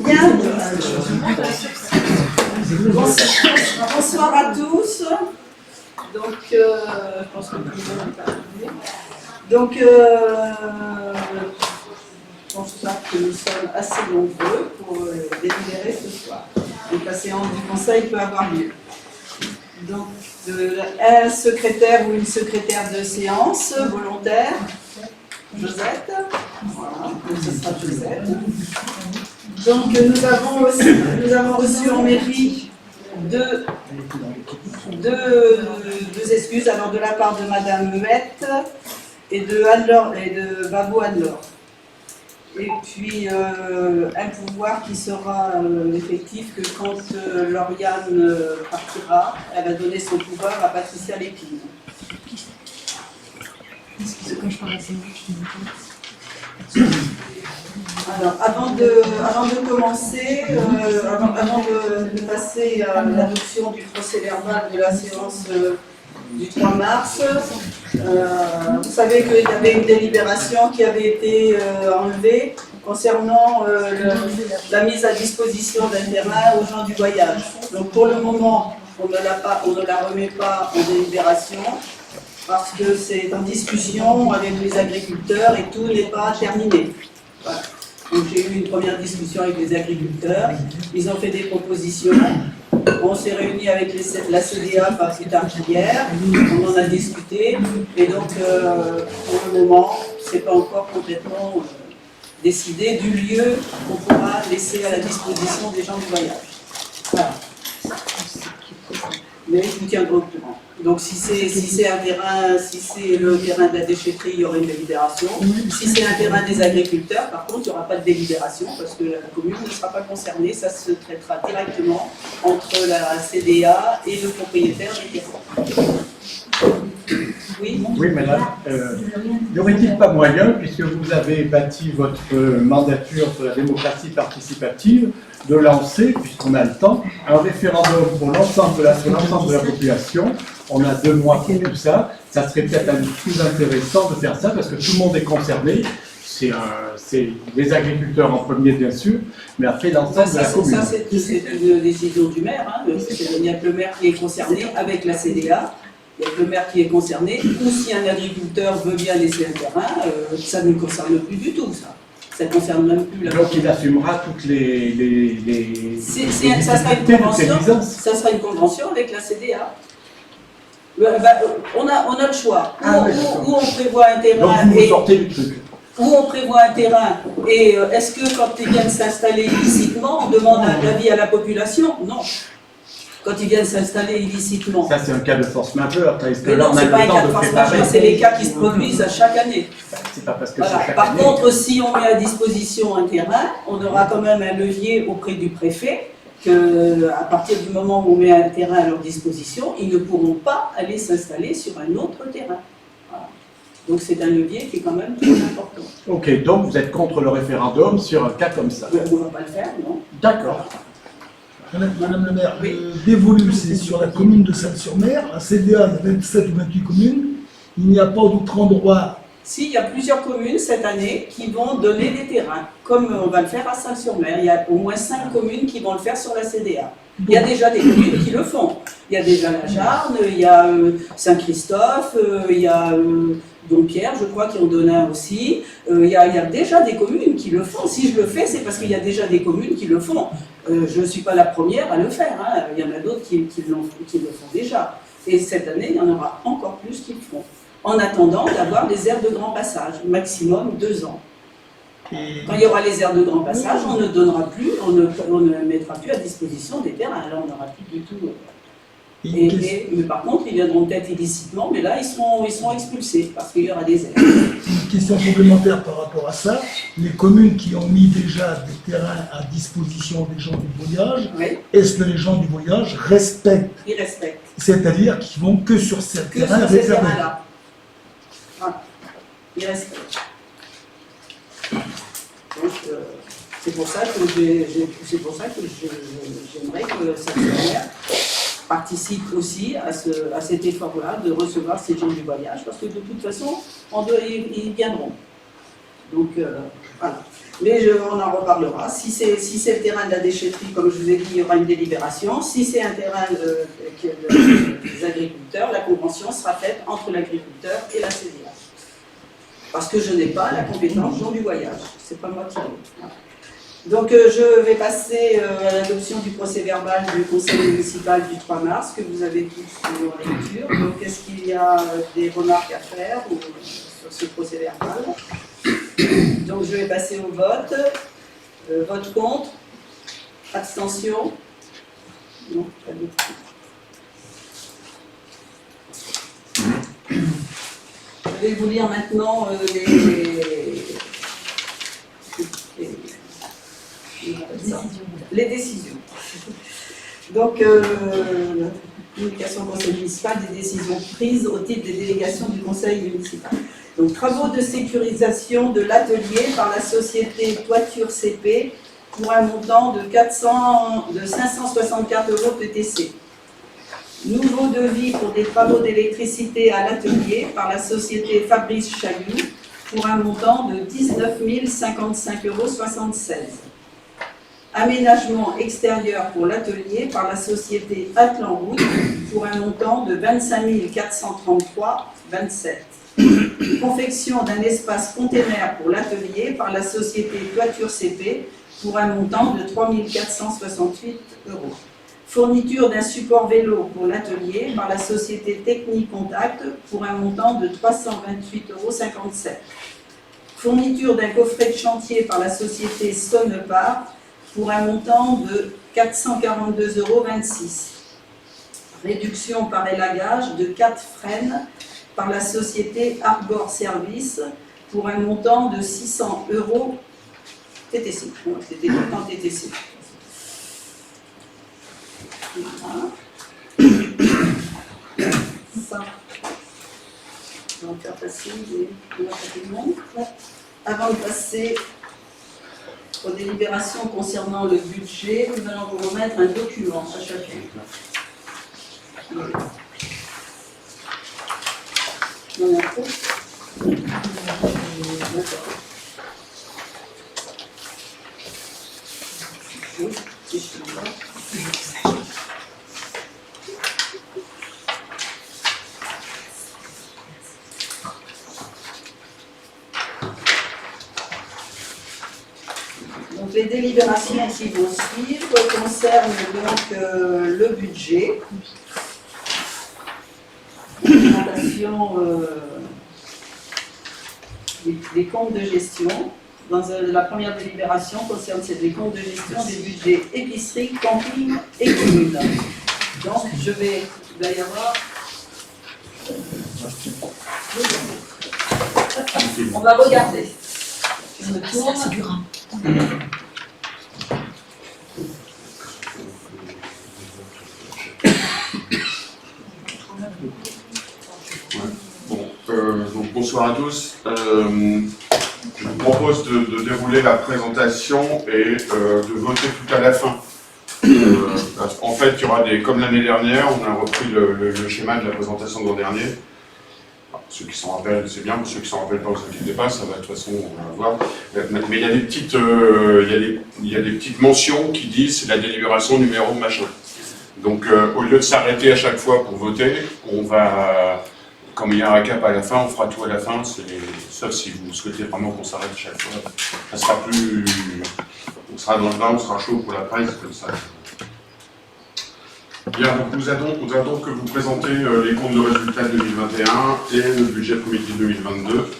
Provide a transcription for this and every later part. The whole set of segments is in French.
Bien. Bonsoir à tous. Donc, je pense que tout le monde est arrivé. Donc, je pense que nous sommes assez nombreux pour délibérer ce soir. Donc, la séance du Conseil peut avoir lieu. Donc, un secrétaire ou une secrétaire de séance volontaire, Josette. Voilà, donc ce sera Josette. Donc, nous avons reçu en mairie deux excuses, alors de la part de Madame Mehmet et de Anne-Laure et de Babou Anne-Laure. Et puis un pouvoir qui sera effectif que quand Lauriane partira, elle va donner son pouvoir à Patricia Lépine. Alors, avant de commencer, avant de passer à l'adoption du procès-verbal de la séance du 3 mars, vous savez qu'il y avait une délibération qui avait été enlevée concernant la mise à disposition d'un terrain aux gens du voyage. Donc pour le moment, on ne la remet pas en délibération parce que c'est en discussion avec les agriculteurs et tout n'est pas terminé. Voilà. Donc j'ai eu une première discussion avec les agriculteurs, ils ont fait des propositions, on s'est réunis avec la CDA pas plus tard qu'hier, on en a discuté, et donc pour le moment, c'est pas encore complètement décidé du lieu qu'on pourra laisser à la disposition des gens du voyage. Voilà. Mais je vous tiendrai au courant. Donc si c'est un terrain, si c'est le terrain de la déchetterie, il y aura une délibération. Si c'est un terrain des agriculteurs, par contre, il n'y aura pas de délibération parce que la commune ne sera pas concernée. Ça se traitera directement entre la CDA et le propriétaire des terrains. Oui, oui, madame. N'y aurait-il pas moyen, puisque vous avez bâti votre mandature sur la démocratie participative, de lancer, puisqu'on a le temps, un référendum pour l'ensemble de la population? On a 2 mois pour tout ça. Ça serait peut-être plus intéressant de faire ça, parce que tout le monde est concerné. C'est les agriculteurs en premier, bien sûr, mais après l'ensemble de la commune. Ça, c'est une décision du maire. Hein. Il y a que le maire qui est concerné avec la CDA. Il y a que le maire qui est concerné, ou si un agriculteur veut bien laisser un terrain, ça ne le concerne plus du tout, ça. Ça ne concerne même plus la. Donc il assumera toutes ça sera une convention avec la CDA. On a le choix. Où on prévoit un terrain. Donc vous sortez du truc. Où on prévoit un terrain, et est-ce que quand ils viennent s'installer illicitement, on demande un avis à la population? Non. Quand ils viennent s'installer illicitement. Ça, c'est un cas de force majeure. Mais non, ce n'est pas un cas de force majeure, c'est les cas qui se produisent à chaque année. C'est pas parce que voilà. c'est chaque Par année. contre, si on met à disposition un terrain, on aura quand même un levier auprès du préfet, qu'à partir du moment où on met un terrain à leur disposition, ils ne pourront pas aller s'installer sur un autre terrain. Voilà. Donc c'est un levier qui est quand même très important. Ok, donc vous êtes contre le référendum sur un cas comme ça? On ne va pas le faire, non? D'accord. Madame le maire, Oui. dévolu, c'est sur la commune de Salles-sur-Mer. À CDA, il y a 27 ou 28 communes. Il n'y a pas d'autre endroit. Si, il y a plusieurs communes cette année qui vont donner des terrains, comme on va le faire à Salles-sur-Mer. Il y a au moins 5 communes qui vont le faire sur la CDA. Il y a déjà des communes qui le font. Il y a déjà la Jarne, il y a Saint-Christophe, il y a Dompierre, je crois, qui en donne un aussi. Il y a déjà des communes qui le font. Si je le fais, c'est parce qu'il y a déjà des communes qui le font. Je ne suis pas la première à le faire. Hein. Il y en a d'autres qui le font déjà. Et cette année, il y en aura encore plus qui le feront. En attendant d'avoir des aires de grand passage, maximum 2 ans. Quand il y aura les aires de grand passage, on ne donnera plus, on ne mettra plus à disposition des terrains. Là, on n'aura plus du tout. Mais par contre, ils viendront peut-être illicitement, mais là, ils seront expulsés parce qu'il y aura des aires. Une question complémentaire par rapport à ça. Les communes qui ont mis déjà des terrains à disposition des gens du voyage, Oui. est-ce que les gens du voyage respectent? Ils respectent. C'est-à-dire qu'ils vont que sur ces Que terrains sur ces réservés. terrains-là. Voilà. Ils respectent. Donc, c'est pour ça que j'aimerais que cette dernière participe aussi à cet effort-là de recevoir ces gens du voyage, parce que de toute façon, ils viendront. Donc, voilà. Mais on en reparlera. Si c'est le terrain de la déchetterie, comme je vous ai dit, il y aura une délibération. Si c'est un terrain des agriculteurs, la convention sera faite entre l'agriculteur et la CDA. Parce que je n'ai pas la compétence Gens du voyage. C'est pas moi qui l'ai. Voilà. Donc je vais passer à l'adoption du procès verbal du conseil municipal du 3 mars, que vous avez tous en lecture. Donc est-ce qu'il y a des remarques à faire sur ce procès verbal? Donc je vais passer au vote. Vote contre? Abstention? Non, pas de... Je vais vous lire maintenant les décisions. Donc, communication au conseil municipal des décisions prises au titre des délégations du conseil municipal. Donc, travaux de sécurisation de l'atelier par la société Toiture CP pour un montant de 564 € TTC. Nouveau devis pour des travaux d'électricité à l'atelier par la société Fabrice Chailloux pour un montant de 19 055,76 €. Aménagement extérieur pour l'atelier par la société Atlanroute pour un montant de 25 433,27 €. Confection d'un espace container pour l'atelier par la société Toiture CP pour un montant de 3 468 €. Fourniture d'un support vélo pour l'atelier par la société Technique Contact pour un montant de 328,57 €. Fourniture d'un coffret de chantier par la société Sonnepar pour un montant de 442,26 €. Réduction par élagage de 4 frênes par la société Arbor Service pour un montant de 600 € TTC. C'était tout en TTC. Voilà. Ça. On va faire passer rapidement. Avant de passer aux délibérations concernant le budget, nous allons vous remettre un document à chacun. On en a trop. D'accord. Oui, si je suis là. Donc les délibérations qui vont suivre concernent donc le budget, la présentation des comptes de gestion. Dans la première délibération concerne les comptes de gestion des budgets épicerie, camping et communes. Donc je vais, il va y avoir... On va regarder. Je me tourne. Donc bonsoir à tous. Je vous propose de dérouler la présentation et de voter tout à la fin. En fait, il y aura comme l'année dernière, on a repris le schéma de la présentation de l'an dernier. Alors, ceux qui s'en rappellent, c'est bien. Pour ceux qui s'en rappellent pas, ne vous inquiétez pas, ça va de toute façon, on va voir. Mais il y a des petites, il y a des petites mentions qui disent la délibération numéro machin. Donc, au lieu de s'arrêter à chaque fois pour voter, on va... Comme il y a un récap à la fin, on fera tout à la fin, sauf si vous souhaitez vraiment qu'on s'arrête chaque fois. Ça sera plus... On sera dans le bain, on sera chaud pour la presse, comme ça. Bien, donc nous attendons que vous présentez les comptes de résultats 2021 et le budget comité 2022.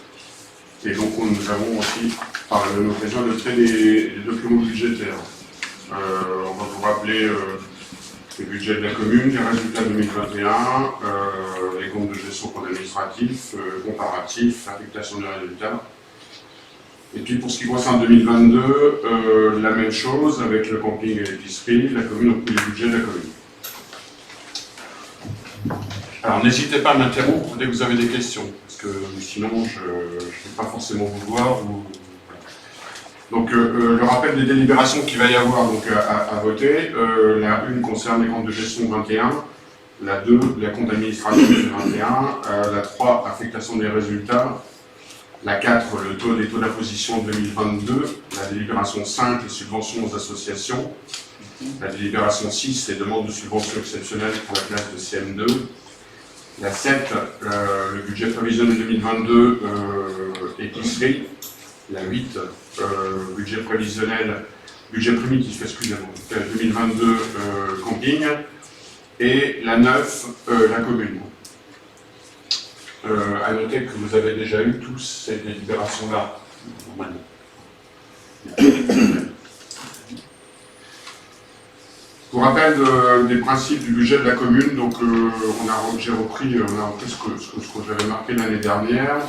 Et donc nous avons aussi, par la même occasion, adopté les documents budgétaires. On va vous rappeler les budgets de la commune, les résultats 2021, les comptes de gestion compte administratif, comparatif, affectation des résultats. Et puis pour ce qui concerne 2022, la même chose avec le camping et l'épicerie, la commune a pris les budgets de la commune. Alors n'hésitez pas à m'interrompre dès que vous avez des questions, parce que sinon je ne vais pas forcément vous voir. Donc le rappel des délibérations qu'il va y avoir donc, à voter, la 1 concerne les comptes de gestion 21, la 2, la compte administratif 21, la 3, affectation des résultats, La 4, les taux d'imposition 2022. La délibération 5, les subventions aux associations. La délibération 6, les demandes de subventions exceptionnelles pour la classe de CM2. La 7, le budget prévisionnel 2022, épicerie. La 8, budget prévisionnel, budget primitif, excusez-moi, 2022, camping. Et la 9, la commune. À noter que vous avez déjà eu tous ces délibérations-là, normalement. Pour rappel des principes du budget de la commune, donc j'ai repris ce que j'avais marqué l'année dernière.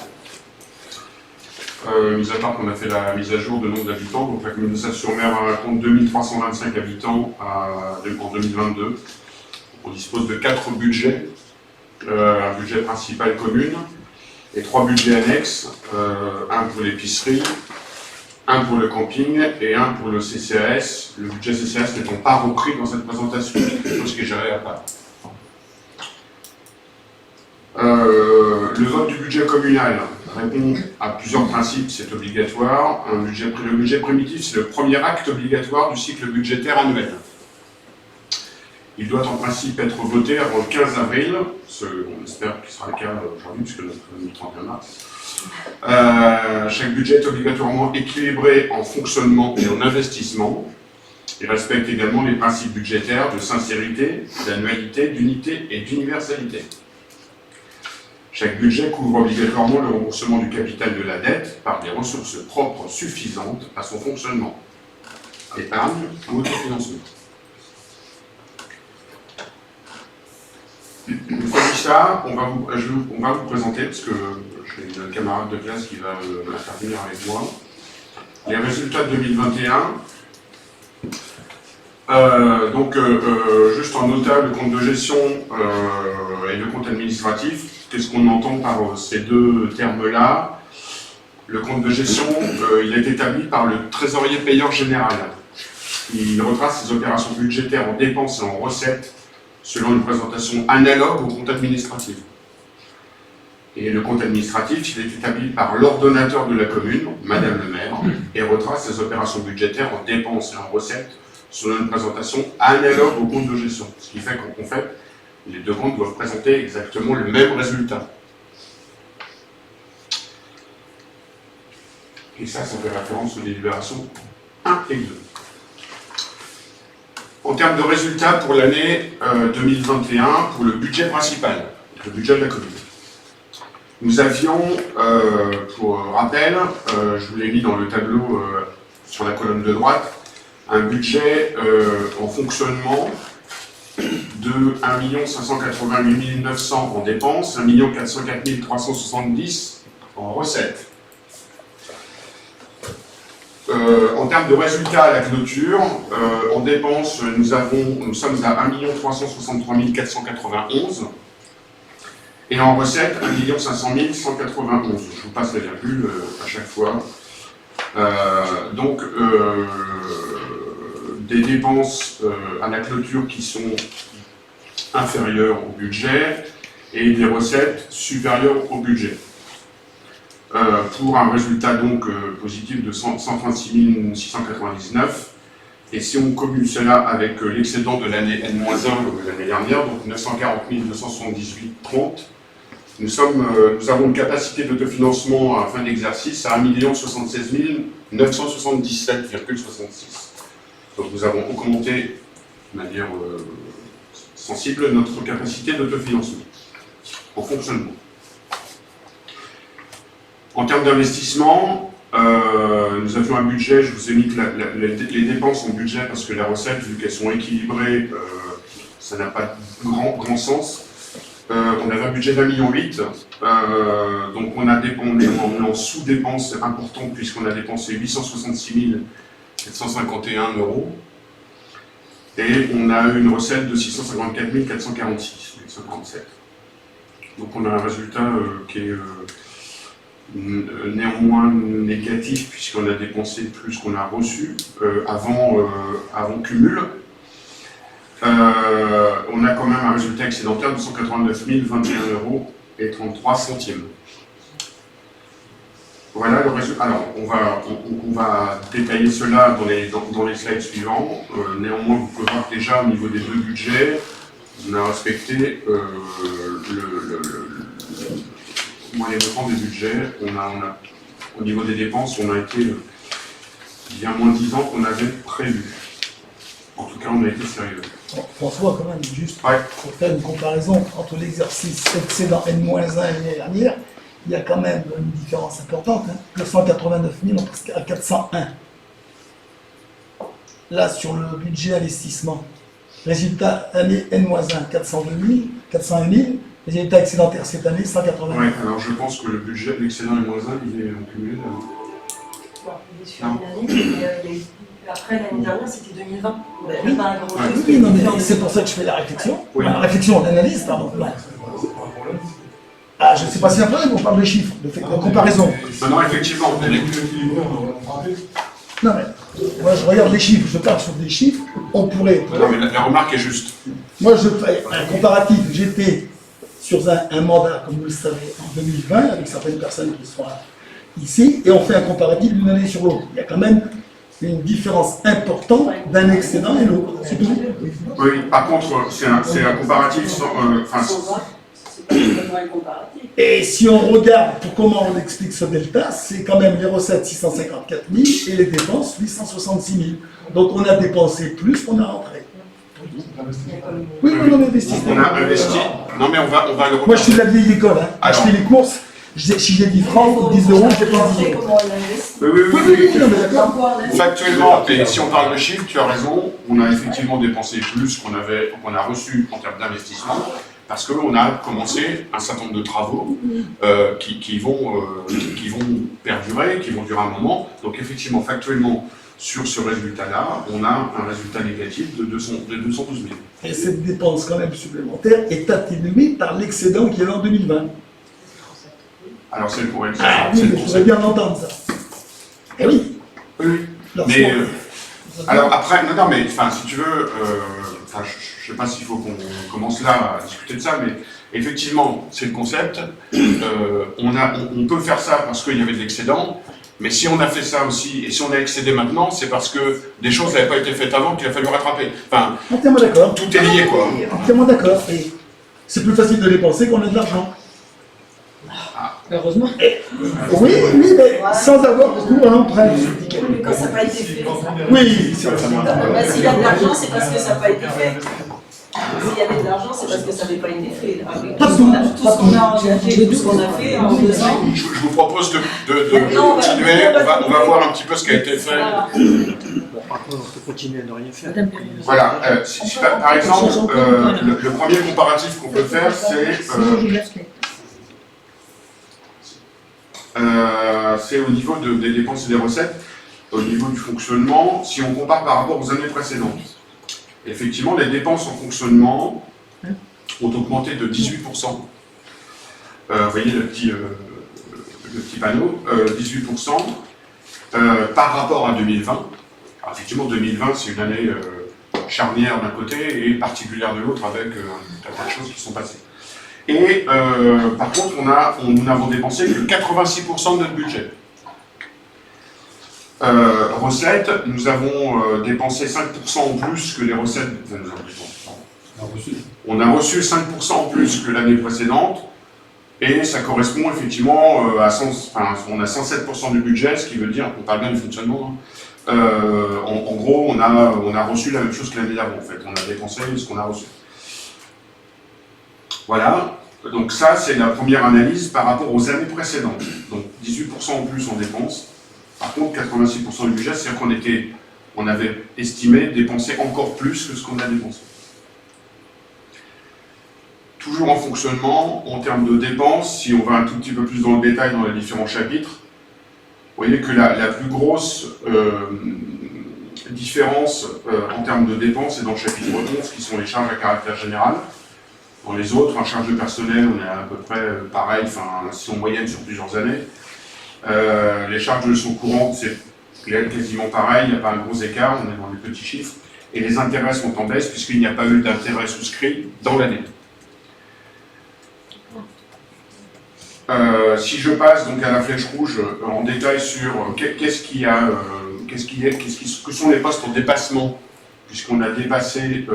Mis à part qu'on a fait la mise à jour de nombre d'habitants, donc la commune de Sèvres-sur-Mer a un compte 2325 habitants en 2022. On dispose de 4 budgets, un budget principal commune et 3 budgets annexes, un pour l'épicerie, un pour le camping et un pour le CCAS, le budget CCAS n'étant pas repris dans cette présentation, c'est quelque chose qui est géré à part. Le vote du budget communal répond à plusieurs principes, c'est obligatoire. Le budget primitif, c'est le premier acte obligatoire du cycle budgétaire annuel. Il doit en principe être voté avant le 15 avril, on espère qu'il sera le cas aujourd'hui, puisque nous sommes le 31 mars. Chaque budget est obligatoirement équilibré en fonctionnement et en investissement. Il respecte également les principes budgétaires de sincérité, d'annualité, d'unité et d'universalité. Chaque budget couvre obligatoirement le remboursement du capital de la dette par des ressources propres suffisantes à son fonctionnement. Épargne ou autofinancement. Une fois dit ça, on va vous présenter, parce que j'ai une camarade de classe qui va intervenir avec moi, les résultats de 2021. Juste en notable, le compte de gestion et le compte administratif. Qu'est-ce qu'on entend par ces deux termes-là? Le compte de gestion, il est établi par le trésorier payeur général. Il retrace ses opérations budgétaires en dépenses et en recettes selon une présentation analogue au compte administratif. Et le compte administratif, il est établi par l'ordonnateur de la commune, Madame le maire, et retrace ses opérations budgétaires en dépenses et en recettes selon une présentation analogue au compte de gestion. Ce qui fait qu'en fait, les deux comptes doivent présenter exactement le même résultat. Et ça fait référence aux délibérations 1 et 2. En termes de résultats pour l'année 2021, pour le budget principal, le budget de la commune. Nous avions, pour rappel, je vous l'ai mis dans le tableau sur la colonne de droite, un budget en fonctionnement de 1 588 900 en dépenses, 1 404 370 en recettes. En termes de résultats à la clôture, en dépenses, nous sommes à 1 363 491 et en recettes, 1 500 191. Je vous passe la virgule à chaque fois. Des dépenses à la clôture qui sont inférieures au budget et des recettes supérieures au budget. Pour un résultat donc positif de 136 699. Et si on commune cela avec l'excédent de l'année N-1 l'année dernière, donc 940 278,30, nous avons une capacité d'autofinancement à fin d'exercice à 1 076 977,66. Donc nous avons augmenté de manière sensible notre capacité d'autofinancement en fonctionnement. En termes d'investissement, nous avions un budget, je vous ai mis que les dépenses en budget parce que les recettes, vu qu'elles sont équilibrées, ça n'a pas de grand sens. On avait un budget d'1,8 million, donc on est en sous-dépenses importantes puisqu'on a dépensé 866 751 €. Et on a une recette de 654 447. Donc on a un résultat qui est néanmoins négatif puisqu'on a dépensé plus qu'on a reçu avant cumul. On a quand même un résultat excédentaire de 189 021 € et 33 centimes. Voilà le résultat. Alors, on va détailler cela dans les slides suivants. Néanmoins, vous pouvez voir que déjà au niveau des deux budgets, on a respecté les montants des budgets. Au niveau des dépenses, on a été bien moins 10 ans qu'on avait prévu. En tout cas, on a été sérieux. Bon, François, quand même, juste Ouais. pour faire une comparaison entre l'exercice excédent N-1 et l'année dernière, il y a quand même une différence importante. Hein. 289 000, on passe à 401. Là, sur le budget investissement, résultat année N-1, 401 000, résultat excédentaire cette année, 180 000. Ouais, alors je pense que le budget, l'excédent est moins 1, il est en cumulé. Bon, il est sur une année, mais il y a eu... Après, l'année dernière, c'était 2020. Oui. Il n'y a pas un grand Ouais. chose. Oui, non, mais c'est pour ça que je fais la réflexion. Oui. La réflexion, l'analyse, pardon. Ouais. Ah, je ne sais pas si après, on parle de chiffres, de comparaison. Non, effectivement, Non, mais moi, je regarde les chiffres, je parle sur des chiffres, on pourrait. non, mais la remarque est juste. Moi, je fais un comparatif. J'étais sur un mandat, comme vous le savez, en 2020, avec certaines personnes qui sont ici, et on fait un comparatif d'une année sur l'autre. Il y a quand même une différence importante d'un excédent et l'autre. C'est tout. Oui, par contre, c'est un comparatif sans. Enfin, C'est pas vraiment un comparatif. Et si on regarde pour comment on explique ce delta, c'est quand même les recettes 654 000 et les dépenses 866 000. Donc on a dépensé plus qu'on a rentré. Oui, oui, on investit. on a investi. Non, mais on va le Moi, je suis de la vieille école. Hein. Alors. Acheter les courses, si j'ai 10 francs ou 10 euros, j'ai pas dit. Comment on investit? Oui, oui, oui, oui. Non, mais d'accord. Pourquoi on investit? Factuellement, et si on parle de chiffres, tu as raison, on a effectivement dépensé plus qu'on a reçu en termes d'investissement, parce qu'on a commencé un certain nombre de travaux qui vont perdurer, qui vont durer un moment. Donc effectivement, factuellement, sur ce résultat-là, on a un résultat négatif de 212 000. Et cette dépense quand même supplémentaire est atténuée par l'excédent qu'il y avait en 2020. Alors c'est le problème. Ah c'est oui, le mais je voudrais concept. bien l'entendre ça. Eh oui. Oui, oui. Lorsqu'on- Mais alors après, non, mais enfin, si tu veux, enfin, je sais pas s'il faut qu'on commence là à discuter de ça, mais effectivement, c'est le concept. On peut faire ça parce qu'il y avait de l'excédent, mais si on a fait ça aussi, et si on a excédé maintenant, c'est parce que des choses n'avaient pas été faites avant qu'il a fallu rattraper. Enfin, Entièrement d'accord. tout est lié, quoi. Entièrement d'accord. Et c'est plus facile de dépenser qu'on a de l'argent. Heureusement. Oui, oui, mais sans avoir recours à l'emprunt. Mais quand ça n'a pas été fait. Oui, c'est vraiment. Bah, s'il y a de l'argent, c'est parce que ça n'a pas été fait. S'il y avait de l'argent, c'est parce que ça n'avait pas été fait. Avec Pas tout ce qu'on a engagé, tout ce qu'on a fait en 2 ans. Je vous propose de Maintenant, on va- continuer, on va voir un petit peu ce qui a été fait. Voilà. Par contre, on peut continuer à ne rien faire. Voilà, par exemple, le premier comparatif qu'on peut faire, c'est au niveau des dépenses et des recettes, au niveau du fonctionnement, si on compare par rapport aux années précédentes. Effectivement, les dépenses en fonctionnement ont augmenté de 18%. Vous voyez le petit panneau, 18% par rapport à 2020. Alors, effectivement, 2020, c'est une année charnière d'un côté et particulière de l'autre avec un tas de choses qui sont passées. Et par contre, nous n'avons dépensé que 86% de notre budget. Recettes, nous avons dépensé 5% en plus que les recettes. On a reçu 5% en plus que l'année précédente, et ça correspond effectivement on a 107% du budget, ce qui veut dire qu'on parle bien du fonctionnement. Hein. En gros, on a reçu la même chose que l'année d'avant, en fait. On a dépensé ce qu'on a reçu. Voilà. Donc ça, c'est la première analyse par rapport aux années précédentes. Donc 18% en plus en dépenses. Par contre, 86% du budget, c'est-à-dire qu'on avait estimé dépenser encore plus que ce qu'on a dépensé. Toujours en fonctionnement, en termes de dépenses, si on va un tout petit peu plus dans le détail dans les différents chapitres, vous voyez que la plus grosse différence en termes de dépenses est dans le chapitre 11, qui sont les charges à caractère général. Dans les autres, en charge de personnel, on est à peu près pareil, enfin, si on moyenne sur plusieurs années. Les charges de leçons courantes, c'est quasiment pareil, il n'y a pas un gros écart, on est dans les petits chiffres. Et les intérêts sont en baisse, puisqu'il n'y a pas eu d'intérêt souscrit dans l'année. Si je passe donc à la flèche rouge en détail sur que sont les postes en dépassement, puisqu'on a dépassé,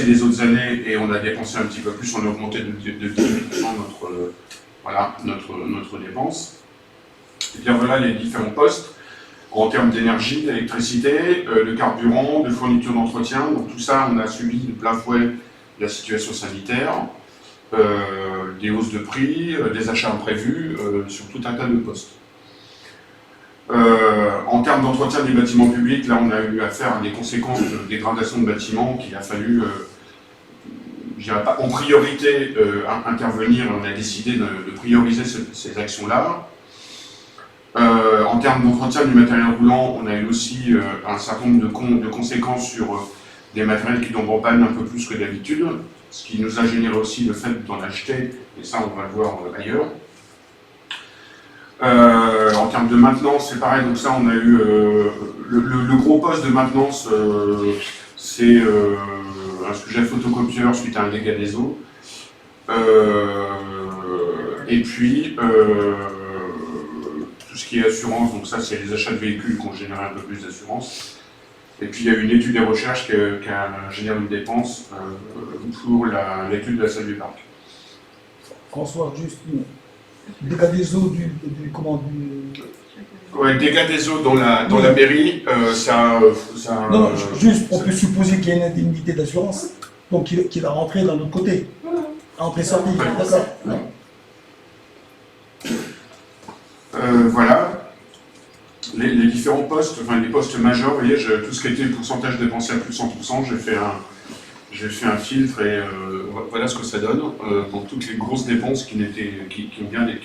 les autres années et on a dépensé un petit peu plus, on a augmenté de 18% notre dépense. Et bien voilà les différents postes en termes d'énergie, d'électricité, de carburant, de fourniture d'entretien. Donc tout ça, on a subi de plein fouet la situation sanitaire, des hausses de prix, des achats imprévus sur tout un tas de postes. En termes d'entretien des bâtiments publics, là on a eu affaire à des conséquences de dégradation de bâtiments qu'il a fallu, je dirais pas en priorité, intervenir. On a décidé de prioriser ces actions-là. En termes d'entretien du matériel roulant, on a eu aussi un certain nombre de conséquences sur des matériels qui tombent en panne un peu plus que d'habitude, ce qui nous a généré aussi le fait d'en acheter, et ça on va le voir ailleurs. En termes de maintenance, c'est pareil, donc ça on a eu le gros poste de maintenance, c'est un sujet photocopieur suite à un dégât des eaux. Et puis tout ce qui est assurance, donc ça c'est les achats de véhicules qui ont généré un peu plus d'assurance. Et puis il y a eu une étude et recherche qui a généré une dépense pour l'étude de la salle du parc. François, juste dégâts des eaux Ouais, dégâts des eaux dans la mairie, ça. Non, juste, on peut supposer qu'il y a une indemnité d'assurance, donc qui va rentrer d'un autre côté. Entrée-sortie, d'accord. Voilà. Les différents postes, enfin les postes majeurs, vous voyez, tout ce qui était pourcentage dépensé à plus de 100%, j'ai fait un filtre et voilà ce que ça donne pour toutes les grosses dépenses qui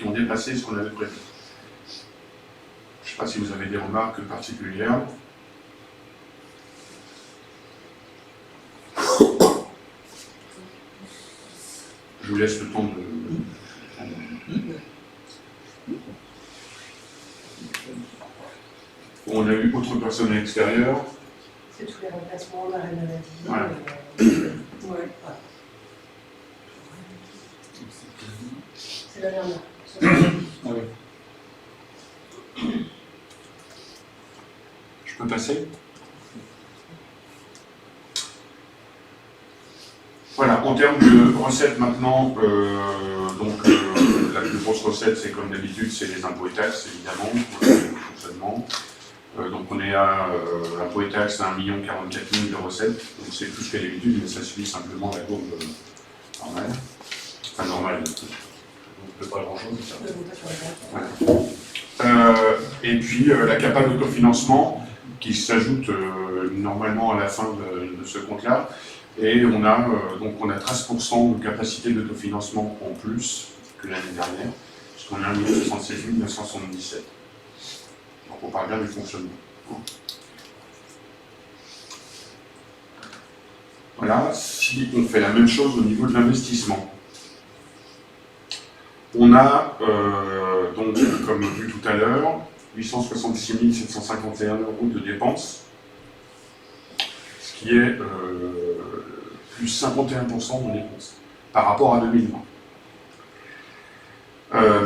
ont dépassé ce qu'on avait prévu. Je ne sais pas si vous avez des remarques particulières. Je vous laisse le temps de... On a eu autre personnel extérieur. C'est tous les remplacements, l'arrêt maladie. Voilà. Ouais. C'est la dernière. Je peux passer? Voilà, en termes de recettes maintenant, la plus grosse recette, c'est comme d'habitude, c'est les impôts et taxes, évidemment, pour le fonctionnement. Donc on est à impôts et taxes à 1 044 000 de recettes, donc c'est plus que d'habitude, mais ça suit simplement la courbe normale. Enfin normale, donc pas grand-chose. Voilà. Et puis la capa d'autofinancement qui s'ajoute normalement à la fin de ce compte-là. Et on a 13% de capacité d'autofinancement en plus que l'année dernière, puisqu'on a 1 76 977. Donc on parle bien du fonctionnement. Voilà, si on fait la même chose au niveau de l'investissement. On a, donc, comme vu tout à l'heure, 866 751 € de dépenses, ce qui est plus 51% de dépenses par rapport à 2020.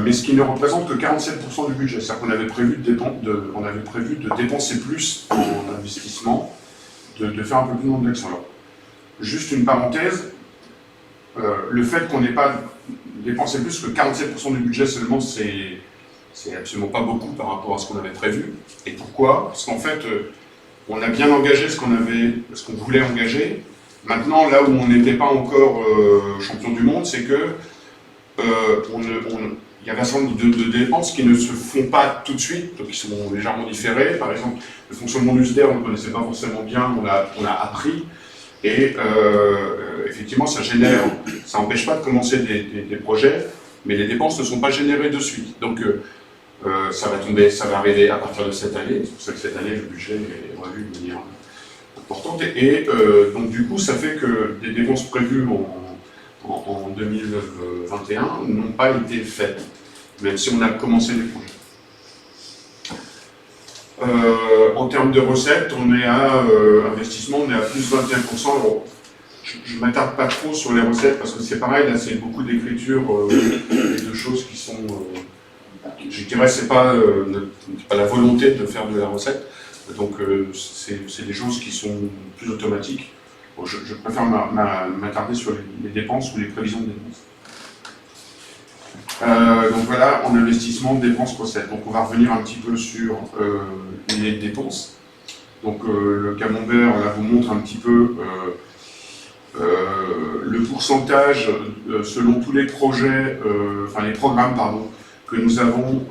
Mais ce qui ne représente que 47% du budget, c'est-à-dire qu'on avait prévu de dépenser plus en investissement, de faire un peu plus de d'actions. Alors, juste une parenthèse, le fait qu'on n'ait pas dépensé plus que 47% du budget seulement, c'est absolument pas beaucoup par rapport à ce qu'on avait prévu. Et pourquoi? Parce qu'en fait, on a bien engagé ce qu'on voulait engager. Maintenant, là où on n'était pas encore champion du monde, c'est que il y avait un certain nombre de dépenses qui ne se font pas tout de suite, donc qui sont légèrement différées. Par exemple, le fonctionnement du SDER, on ne le connaissait pas forcément bien, on a appris. Et effectivement, ça n'empêche pas de commencer des projets, mais les dépenses ne sont pas générées de suite. Donc ça va arriver à partir de cette année. C'est pour ça que cette année, le budget est revu de manière importante. Et donc du coup, ça fait que des dépenses prévues en 2021 n'ont pas été faites, même si on a commencé les projets. En termes de recettes, on est à investissement, on est à plus 21%. Alors, je ne m'attarde pas trop sur les recettes parce que c'est pareil, là c'est beaucoup d'écriture et de choses qui sont, je dirais, c'est pas la volonté de faire de la recette, donc c'est des choses qui sont plus automatiques. Bon, je préfère m'attarder sur les dépenses ou les prévisions de dépenses. Donc voilà, en investissement, dépenses, recettes. Donc on va revenir un petit peu sur les dépenses. Donc le camembert là, vous montre un petit peu le pourcentage selon tous les projets, enfin les programmes pardon, que nous avons,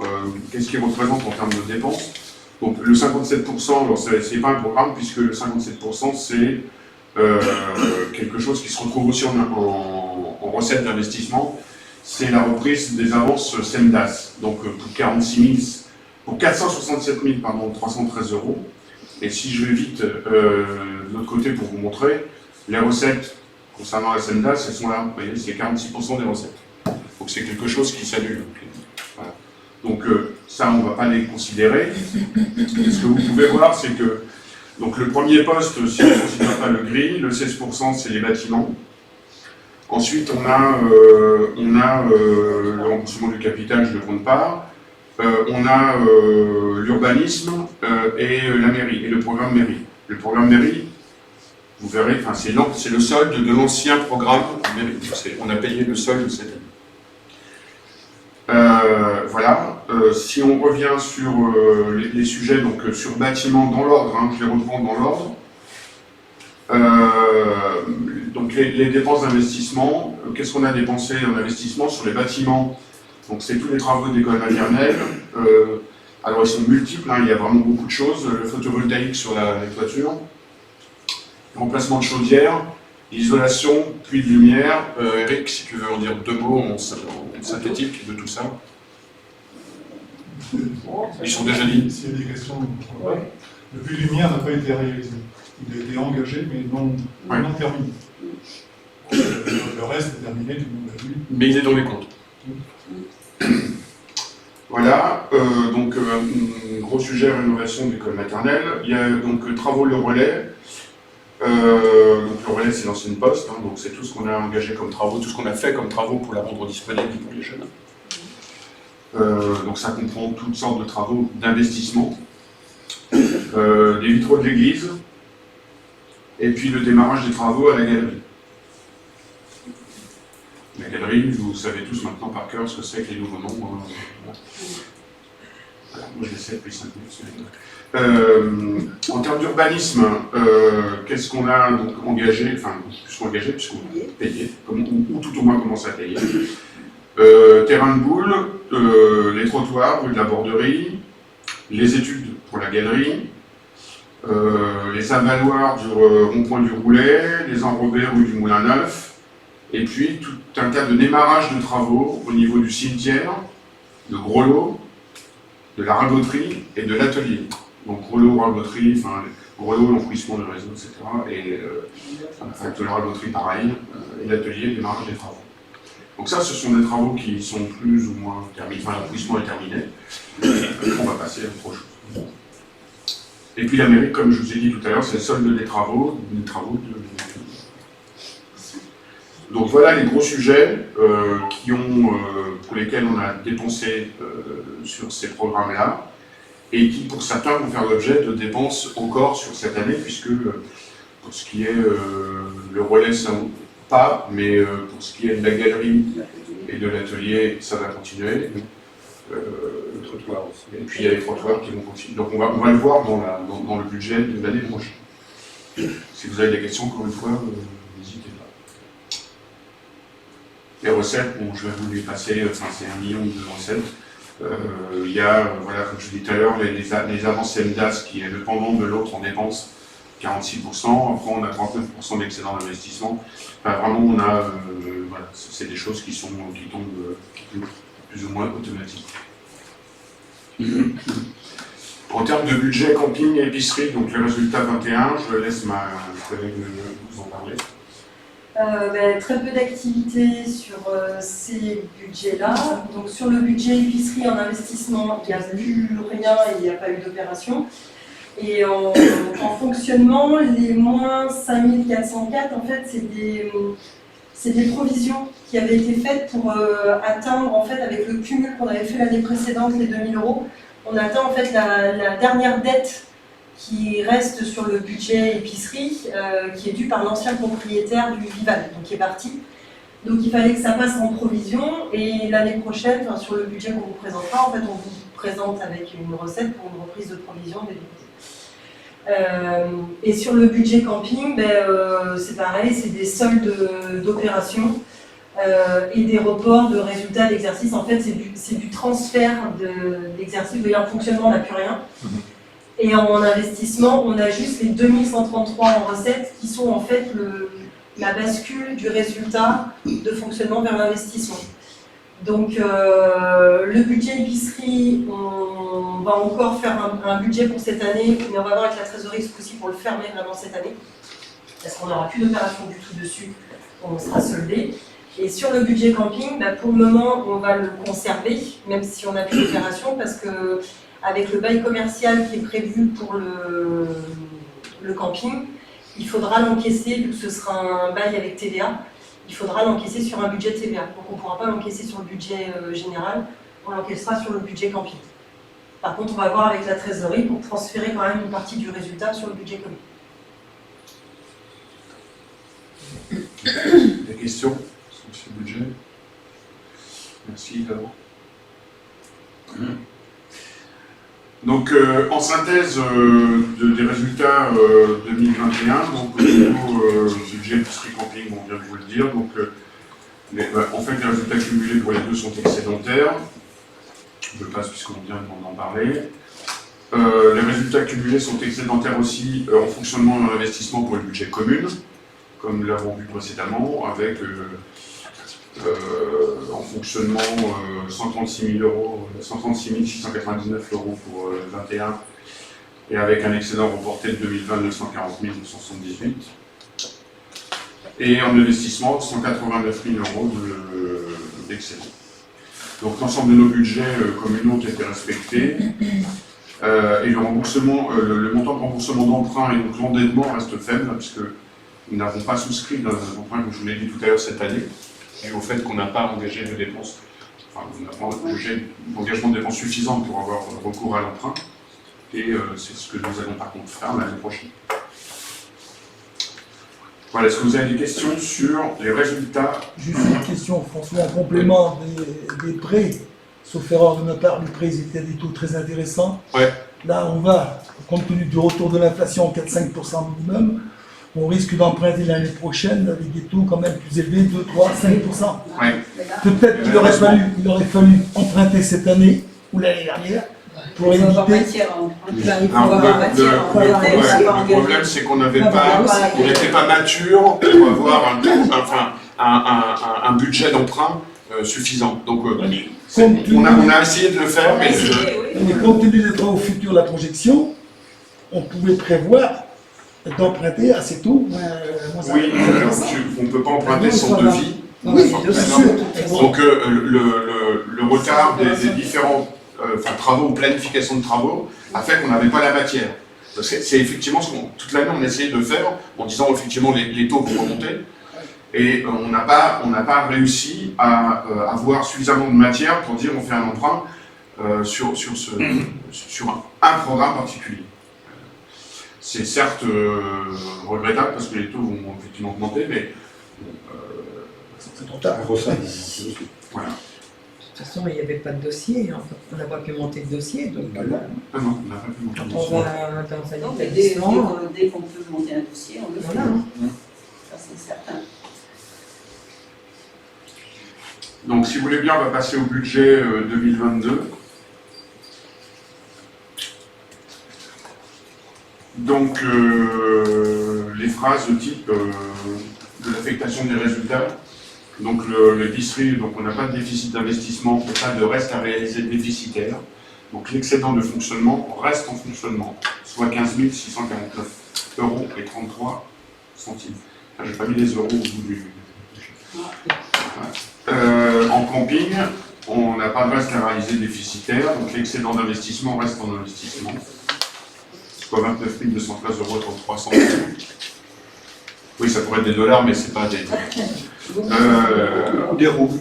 qu'est-ce qu'ils représentent en termes de dépenses. Donc le 57%, c'est pas un programme puisque le 57% c'est quelque chose qui se retrouve aussi en recettes d'investissement. C'est la reprise des avances SEMDAS, donc pour 467 313 €. Et si je vais vite de l'autre côté pour vous montrer, les recettes concernant la SEMDAS, elles sont là, vous voyez, c'est 46% des recettes. Donc c'est quelque chose qui s'annule. Voilà. Donc ça, on ne va pas les considérer. Et ce que vous pouvez voir, c'est que donc, le premier poste, si on ne considère pas le gris, le 16%, c'est les bâtiments. Ensuite, on a le remboursement du capital, je ne le compte pas. On a l'urbanisme et la mairie, et le programme mairie. Le programme mairie, vous verrez, c'est le solde de l'ancien programme mairie. On a payé le solde cette année. Voilà. Si on revient sur les sujets, donc sur bâtiment dans l'ordre, hein, je les reprends dans l'ordre. Donc les dépenses d'investissement, qu'est-ce qu'on a dépensé en investissement sur les bâtiments? Donc c'est tous les travaux d'école maternelle. Alors ils sont multiples, hein, il y a vraiment beaucoup de choses. Le photovoltaïque sur les toitures, remplacement de chaudière, isolation, puits de lumière. Eric, si tu veux en dire deux mots en synthétique de tout ça. Ils sont déjà dit. S'il y a des questions, le puits de lumière n'a pas été réalisé. Il a été engagé, mais non terminé. Le reste est terminé, tout le monde l'a vu. Mais il est dans les comptes. Voilà, donc un gros sujet, rénovation de l'école maternelle. Il y a donc travaux Le Relais. Donc Le Relais, c'est l'ancienne poste, hein, donc c'est tout ce qu'on a engagé comme travaux, tout ce qu'on a fait comme travaux pour la rendre disponible pour les jeunes. Donc ça comprend toutes sortes de travaux d'investissement. Les vitraux de l'église. Et puis le démarrage des travaux à la galerie. La galerie, vous savez tous maintenant par cœur ce que c'est que les nouveaux noms. Voilà, moi je les sais depuis 5 minutes. En termes d'urbanisme, qu'est-ce qu'on a donc engagé, enfin, plus qu'engagé, puisqu'on a payé, ou tout au moins commencé à payer. Terrain de boule, les trottoirs, rue de la Borderie, les études pour la galerie, les avaloirs du rond-point du Roulet, les enrobés rue du Moulin Neuf, et puis tout un tas de démarrage de travaux au niveau du cimetière, de Groslo, de la raboterie et de l'atelier. Donc Groslo, raboterie, enfin Groslo, l'enfouissement du réseau, etc. Et de la raboterie pareil, et l'atelier, le démarrage des travaux. Donc ça, ce sont des travaux qui sont plus ou moins terminés, enfin l'enfouissement est terminé. On va passer à autre chose. Et puis la mairie, comme je vous ai dit tout à l'heure, c'est le solde des travaux de... Donc voilà les gros sujets pour lesquels on a dépensé sur ces programmes-là, et qui pour certains vont faire l'objet de dépenses encore sur cette année, puisque pour ce qui est le relais, ça pas, mais pour ce qui est de la galerie et de l'atelier, ça va continuer. Le trottoir aussi. Et puis il y a les trottoirs qui vont continuer. Donc on va le voir dans le budget de l'année prochaine. Si vous avez des questions, encore une fois, n'hésitez pas. Les recettes, bon, je vais vous les passer, enfin c'est 1 million de recettes. Il y a, voilà, comme je vous dis tout à l'heure, les avances MDAS qui est le pendant de l'autre en dépenses, 46%. Après on a 39% d'excédent d'investissement. Enfin, vraiment, on a, voilà, c'est des choses qui tombent plus ou moins automatiques. En termes de budget camping et épicerie, donc les résultats 21, je laisse ma collègue vous en parler. Très peu d'activités sur ces budgets-là. Donc sur le budget épicerie en investissement, il n'y a plus rien et il n'y a pas eu d'opération. Et en fonctionnement, fonctionnement, les moins 5404, en fait, c'est des provisions qui avaient été faites pour atteindre, en fait, avec le cumul qu'on avait fait l'année précédente, les 2000 €, on atteint en fait la dernière dette qui reste sur le budget épicerie, qui est due par l'ancien propriétaire du Vival, donc qui est parti. Donc il fallait que ça passe en provision, et l'année prochaine, enfin, sur le budget qu'on vous présentera, en fait, on vous présente avec une recette pour une reprise de provision des deux côtés. Et sur le budget camping, c'est pareil, c'est des soldes d'opérations et des reports de résultats d'exercice. En fait, c'est du transfert d'exercice. Vous voyez, en fonctionnement, on n'a plus rien. Et en investissement, on a juste les 2133 en recettes qui sont en fait la bascule du résultat de fonctionnement vers l'investissement. Donc le budget épicerie, on va encore faire un budget pour cette année, mais on va voir avec la trésorerie ce coup-ci pour le fermer vraiment cette année, parce qu'on n'aura plus d'opération du tout dessus, on sera soldé. Et sur le budget camping, pour le moment, on va le conserver, même si on n'a plus d'opération, parce que avec le bail commercial qui est prévu pour le camping, il faudra l'encaisser, vu que ce sera un bail avec TVA, il faudra l'encaisser sur un budget TVA. Donc on ne pourra pas l'encaisser sur le budget général, on l'encaissera sur le budget camping. Par contre, on va voir avec la trésorerie pour transférer quand même une partie du résultat sur le budget commun. Des questions sur ce budget? Merci d'abord. Donc, en synthèse des résultats 2021, donc au niveau budget épicerie camping, on vient de vous le dire, donc en fait les résultats cumulés pour les deux sont excédentaires. Je passe puisqu'on vient d'en parler. Les résultats cumulés sont excédentaires aussi en fonctionnement et en investissement pour le budget commune, comme nous l'avons vu précédemment, avec en fonctionnement 136 699 € pour 2021, et avec un excédent reporté de 2020 de 940 278, et en investissement 189 000 € d'excédent. Donc l'ensemble de nos budgets communaux ont été respectés, et le remboursement, le montant de remboursement d'emprunt et donc l'endettement reste faible, puisque nous n'avons pas souscrit dans un emprunt, comme je vous l'ai dit tout à l'heure, cette année, et au fait qu'on n'a pas engagé de dépenses, enfin, on n'a pas engagé d'engagement de dépenses suffisant pour avoir recours à l'emprunt, et c'est ce que nous allons par contre faire l'année prochaine. Voilà, est-ce que vous avez des questions sur les résultats? Juste une question, François, en complément des prêts, sauf erreur de ma part, les prêts étaient à des taux très intéressants. Ouais. Là, on va, compte tenu du retour de l'inflation, 4-5% minimum, on risque d'emprunter l'année prochaine avec des taux quand même plus élevés, 2, 3, 5%. Ouais. Peut-être qu'il aurait fallu emprunter cette année ou l'année dernière pour éviter. Le problème, c'est qu'on n'était pas mature pour avoir un budget d'emprunt suffisant. Donc, on a essayé de le faire, mais compte tenu des travaux futurs, la projection, on pouvait prévoir d'emprunter à ces taux. Oui, on ne peut pas emprunter sans devis. Oui, bien sûr. Donc le retard des différents travaux ou planification de travaux a fait qu'on n'avait pas la matière. C'est effectivement ce qu'on, toute l'année on essayait de faire en disant effectivement les taux vont remonter, et on n'a pas réussi à avoir suffisamment de matière pour dire on fait un emprunt sur un programme particulier. C'est certes regrettable parce que les taux vont effectivement augmenter, mais c'est trop tard. Voilà. De toute façon, il n'y avait pas de dossier, hein. On n'a pas pu monter de dossier. Donc, Ah non, on n'a pas pu monter quand de on dossier. va dans un Non, mais établissement, dès qu'on peut monter un dossier, on le fait. voilà. Ça, c'est certain. Donc, si vous voulez bien, on va passer au budget 2022. Donc, les phrases de type de l'affectation des résultats. Donc, l'épicerie, donc on n'a pas de déficit d'investissement, on n'a pas de reste à réaliser déficitaire. Donc, l'excédent de fonctionnement reste en fonctionnement, soit 15 649 € et 33 centimes. Enfin, j'ai pas mis les euros au bout du... En camping, on n'a pas de reste à réaliser déficitaire, donc l'excédent d'investissement reste en investissement, soit 29 213,33 €. Oui, ça pourrait être des dollars, mais c'est pas des... Ou des roubles.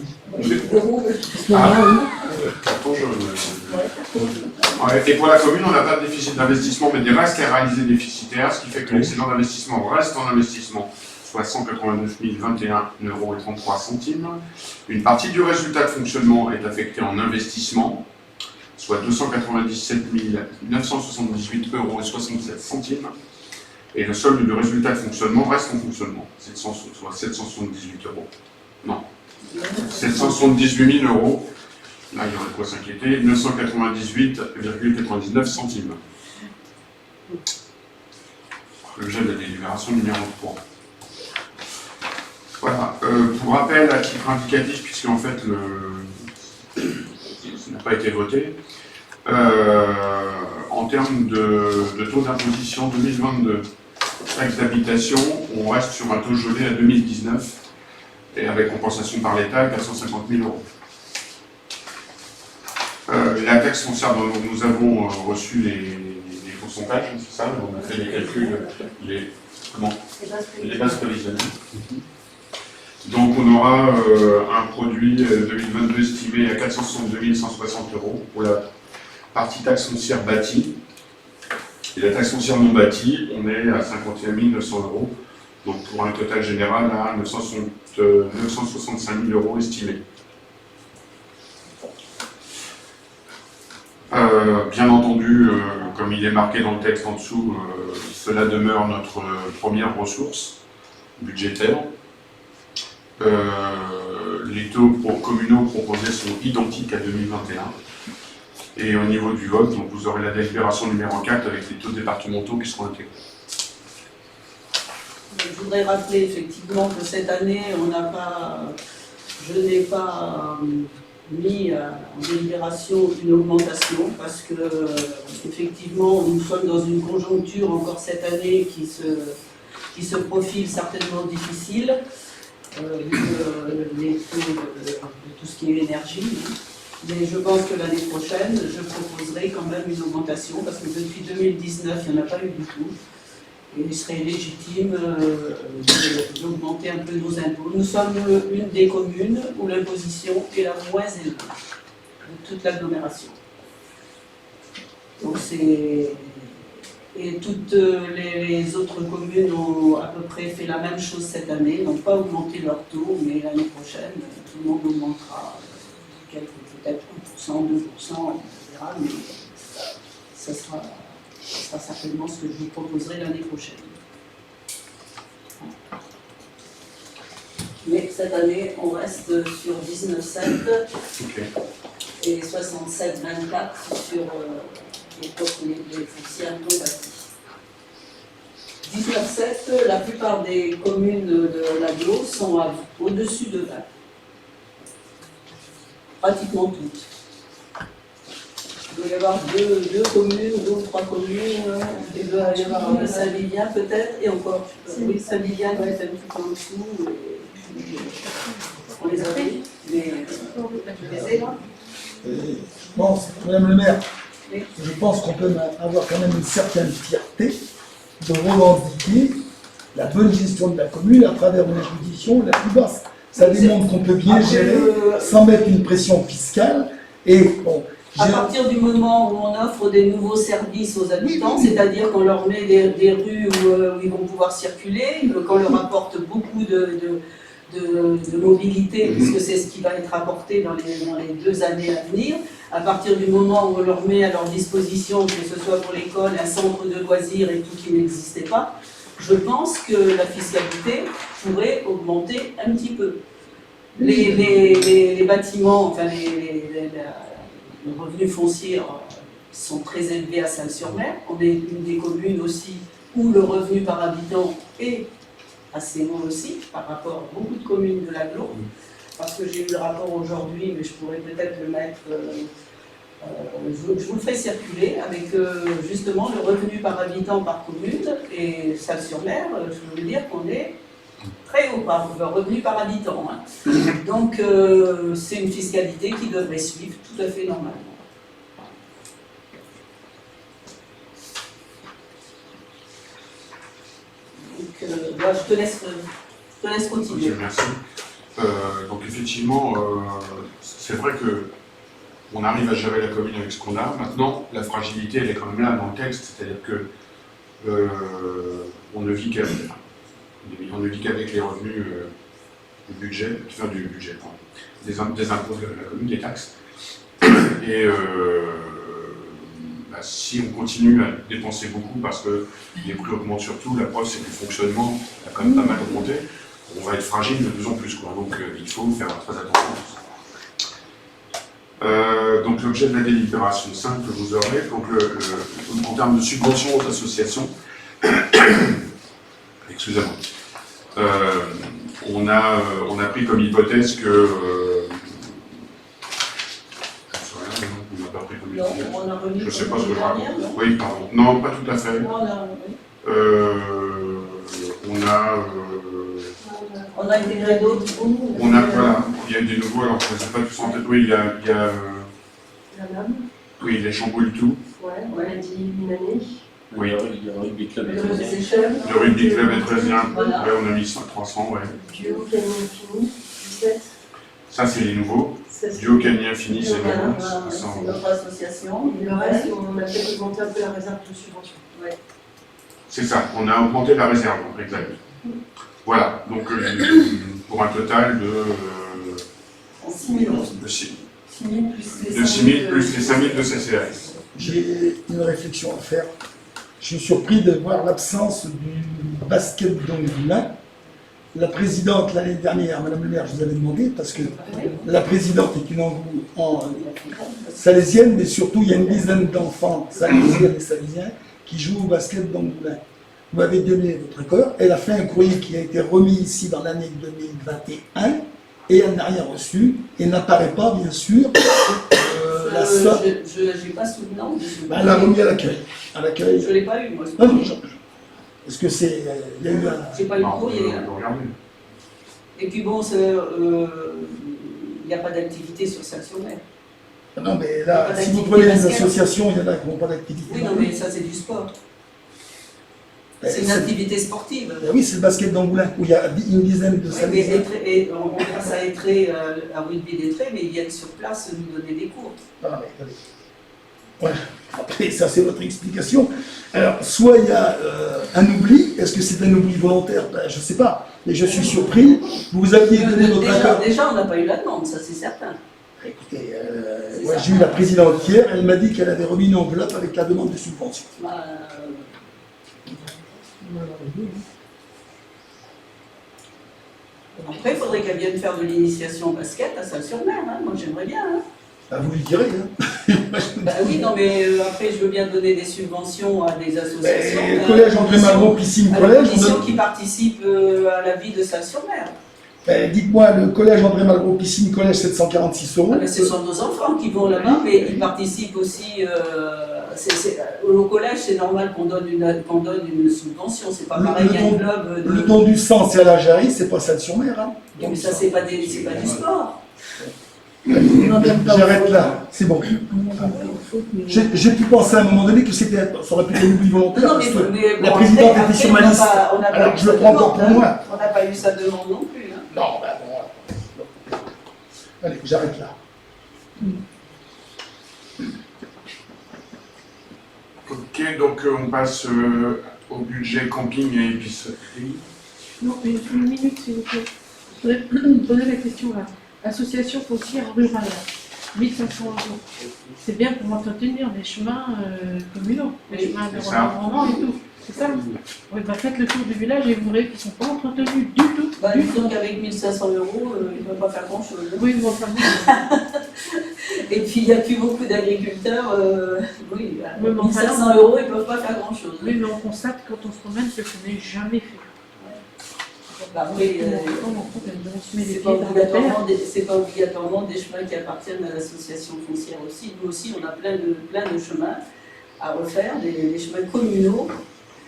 Et pour la commune, on n'a pas de déficit d'investissement, mais des restes à réaliser déficitaires, ce qui fait que l'excédent d'investissement reste en investissement, soit 189 021,33 €. Une partie du résultat de fonctionnement est affectée en investissement, soit 297 978,67 €. Et le solde du résultat de fonctionnement reste en fonctionnement, soit 778 €. Non, 778 000 €. Là, il y aurait de quoi s'inquiéter. 998,99 €. L'objet de la délibération numéro 3. Voilà. Pour rappel, à titre indicatif, puisque en fait, ça n'a pas été voté, en termes de taux d'imposition 2022, taxe d'habitation, on reste sur un taux gelé à 2019 et avec compensation par l'État à 450 000 €. La taxe foncière dont nous avons reçu les pourcentages, c'est ça, on a fait les calculs, les bases prévisionnelles. Donc on aura un produit 2022 estimé à 462 160 € pour la partie taxe foncière bâtie. Et la taxe foncière non bâtie, on est à 51 900 €, donc pour un total général à 965 000 € estimés. Bien entendu, comme il est marqué dans le texte en dessous, cela demeure notre première ressource budgétaire. Les taux communaux proposés sont identiques à 2021. Et au niveau du vote, donc vous aurez la délibération numéro 4 avec les taux départementaux qui seront intégrés. Je voudrais rappeler effectivement que cette année, je n'ai pas mis en délibération une augmentation parce que effectivement nous sommes dans une conjoncture encore cette année qui se profile certainement difficile, vu les taux de tout ce qui est énergie. Mais je pense que l'année prochaine, je proposerai quand même une augmentation parce que depuis 2019, il n'y en a pas eu du tout. Et il serait légitime d'augmenter un peu nos impôts. Nous sommes une des communes où l'imposition est la moins élevée de toute l'agglomération. Donc et toutes les autres communes ont à peu près fait la même chose cette année, n'ont pas augmenté leur taux, mais l'année prochaine, tout le monde augmentera peut-être 1%, 2%, on verra, mais ça sera certainement ce que je vous proposerai l'année prochaine. Mais cette année, on reste sur 19,7 et 67,24 sur les foncières non bâties. 19,7, la plupart des communes de l'aglo sont au-dessus de 20. Pratiquement toutes. Il doit y avoir deux communes, 2 ou 3 communes, il doit y avoir Saint-Vivien peut-être, et encore, oui, Saint-Vivien doit être un petit peu en dessous, on les a pris, mais je les ai là. Bon, Madame le maire, Oui. je pense qu'on peut avoir quand même une certaine fierté de revendiquer la bonne gestion de la commune à travers une imposition la plus basse. Ça démontre qu'on peut bien gérer sans mettre une pression fiscale. Et bon, à partir du moment où on offre des nouveaux services aux habitants, c'est-à-dire qu'on leur met des rues où ils vont pouvoir circuler, qu'on leur apporte beaucoup de mobilité, puisque c'est ce qui va être apporté dans les 2 années à venir, à partir du moment où on leur met à leur disposition, que ce soit pour l'école, un centre de loisirs et tout qui n'existait pas, je pense que la fiscalité pourrait augmenter un petit peu. Les bâtiments, enfin les revenus fonciers sont très élevés à Salles-sur-Mer. On est une des communes aussi où le revenu par habitant est assez haut aussi, par rapport à beaucoup de communes de l'agglo. Parce que j'ai eu le rapport aujourd'hui, mais je pourrais peut-être le mettre, je vous le ferai circuler, avec justement le revenu par habitant par commune. Et Salles-sur-Mer, je veux vous dire qu'on est très haut par revenu par habitant. Hein. Donc c'est une fiscalité qui devrait suivre tout à fait normalement. je te laisse continuer. Ok, merci. Donc effectivement, c'est vrai que on arrive à gérer la commune avec ce qu'on a. Maintenant, la fragilité, elle est quand même là dans le texte, c'est-à-dire que on ne vit qu'avec les revenus du budget, pardon, des impôts de la commune, des taxes. Et si on continue à dépenser beaucoup parce que les prix augmentent surtout, la preuve c'est que le fonctionnement a quand même pas mal augmenté, on va être fragile de plus en plus, quoi. Donc il faut faire très attention. Donc l'objet de la délibération simple que vous aurez, donc en termes de subventions aux associations, excusez-moi, on a pris comme hypothèse que Non, on a remis je ne sais pas ce que je dernière, raconte. non Oui, pardon. Non, pas tout à fait. Non, on a intégré d'autres. Voilà, il y a des nouveaux, alors je ne sais pas tous en tête. Oui, il y a La lame, oui, les Chamboule tout. ouais, on a dit une année. Oui. Le rugby club est Le très bien. Seychelles. Le rugby club est très bien. Voilà. Ouais, on a mis 300, ouais. Duo, Camille Infini, 17. Ça, c'est les nouveaux. C'est Duo Cagny Infini, c'est Voilà, nouveau. voilà, Ça, c'est notre association. Le reste, on a peut-être augmenté un peu la réserve de subvention. c'est ça, on a augmenté la réserve, exact. Voilà, donc pour un total de 6 000 euros. de 6 6 000 plus les 000 plus les 5 000 de CCAS. J'ai une réflexion à faire. Je suis surpris de voir l'absence du basket d'Angoulin. La présidente, l'année dernière, Madame le maire, je vous avais demandé, parce que la présidente est une salésienne, mais surtout il y a une dizaine d'enfants salésiennes et salésiens qui jouent au basket d'Angoulin. Vous m'avez donné votre accord. Elle a fait un courrier qui a été remis ici dans l'année 2021 et elle n'a rien reçu et n'apparaît pas, bien sûr, la somme. Je n'ai pas souvenir. Elle l'a remis à l'accueil. À l'accueil. Je ne l'ai pas eu, moi. Ah non, est-ce que c'est. Il y a eu un. J'ai pas eu le Non, courrier. on peut regarder. Et puis bon, il n'y a pas d'activité sur Salle-sur-Mer. Non, mais là, Pas si vous d'activité prenez les basket. associations, il y en a qui n'ont pas d'activité. Oui, non, mais ça, c'est du sport. C'est une activité sportive. Oui, c'est le basket d'Angoulin, où il y a une dizaine de Oui, salles. mais on passe à Étré, à rugby d'Étré, mais ils viennent sur place nous donner des cours. Ah, mais attendez. Ouais. Après, ça, c'est votre explication. Alors, soit il y a un oubli, est-ce que c'est un oubli volontaire? Ben, je ne sais pas, mais je suis surpris. Vous aviez donné votre accord. Déjà, on n'a pas eu la demande, ça c'est certain. Écoutez, moi, j'ai eu la présidente hier, elle m'a dit qu'elle avait remis une enveloppe avec la demande de subvention. Après, il faudrait qu'elle vienne faire de l'initiation au basket à Salle-sur-Mer. Hein. Moi, j'aimerais bien. Hein. Ah, vous lui direz, hein. Bah oui, non, mais après, je veux bien donner des subventions à des associations. Le collège André Malraux, piscine à collège. condition qui participent à la vie de Salle-sur-Mer. Dites-moi, le collège André Malraux, piscine collège, 746 €. Ah ben, ce sont nos enfants qui vont là-bas, mais ils participent aussi. Au collège, c'est normal qu'on donne une subvention. C'est pas pareil qu'un club. Le don du sang, c'est à la Jarry, c'est pas Salle-sur-Mer. Hein. Mais ça, c'est pas du sport. J'arrête là, c'est bon. J'ai pu penser à un moment donné que ça aurait pu être un oubli volontaire. Non, parce que mais la bon, présidente après, était sur ma liste. on n'a pas Alors eu je le sa prends demande, encore pour moi. On n'a pas eu sa demande non plus. Hein. Non, ben bon. Allez, j'arrête là. Ok, donc on passe au budget camping et épicerie. Non, mais une minute, s'il vous plaît. Je voudrais poser la question là. Association foncière rurale, 1500 €. C'est bien pour entretenir les chemins communaux, les chemins de recouvrement et tout. C'est ça? Oui, bah faites le tour du village et vous verrez qu'ils ne sont pas entretenus du tout. Bah, disons qu'avec 1500 €, ils ne peuvent pas faire grand-chose. Oui, bon, enfin, Et puis, il n'y a plus beaucoup d'agriculteurs. Oui, Oui, mais enfin, 1500 €, ils ne peuvent pas faire grand-chose. oui, mais on constate quand on se promène que ce n'est jamais fait. Bah, oui, c'est pas obligatoirement des chemins qui appartiennent à l'association foncière aussi. Nous aussi, on a plein de chemins à refaire, des chemins communaux.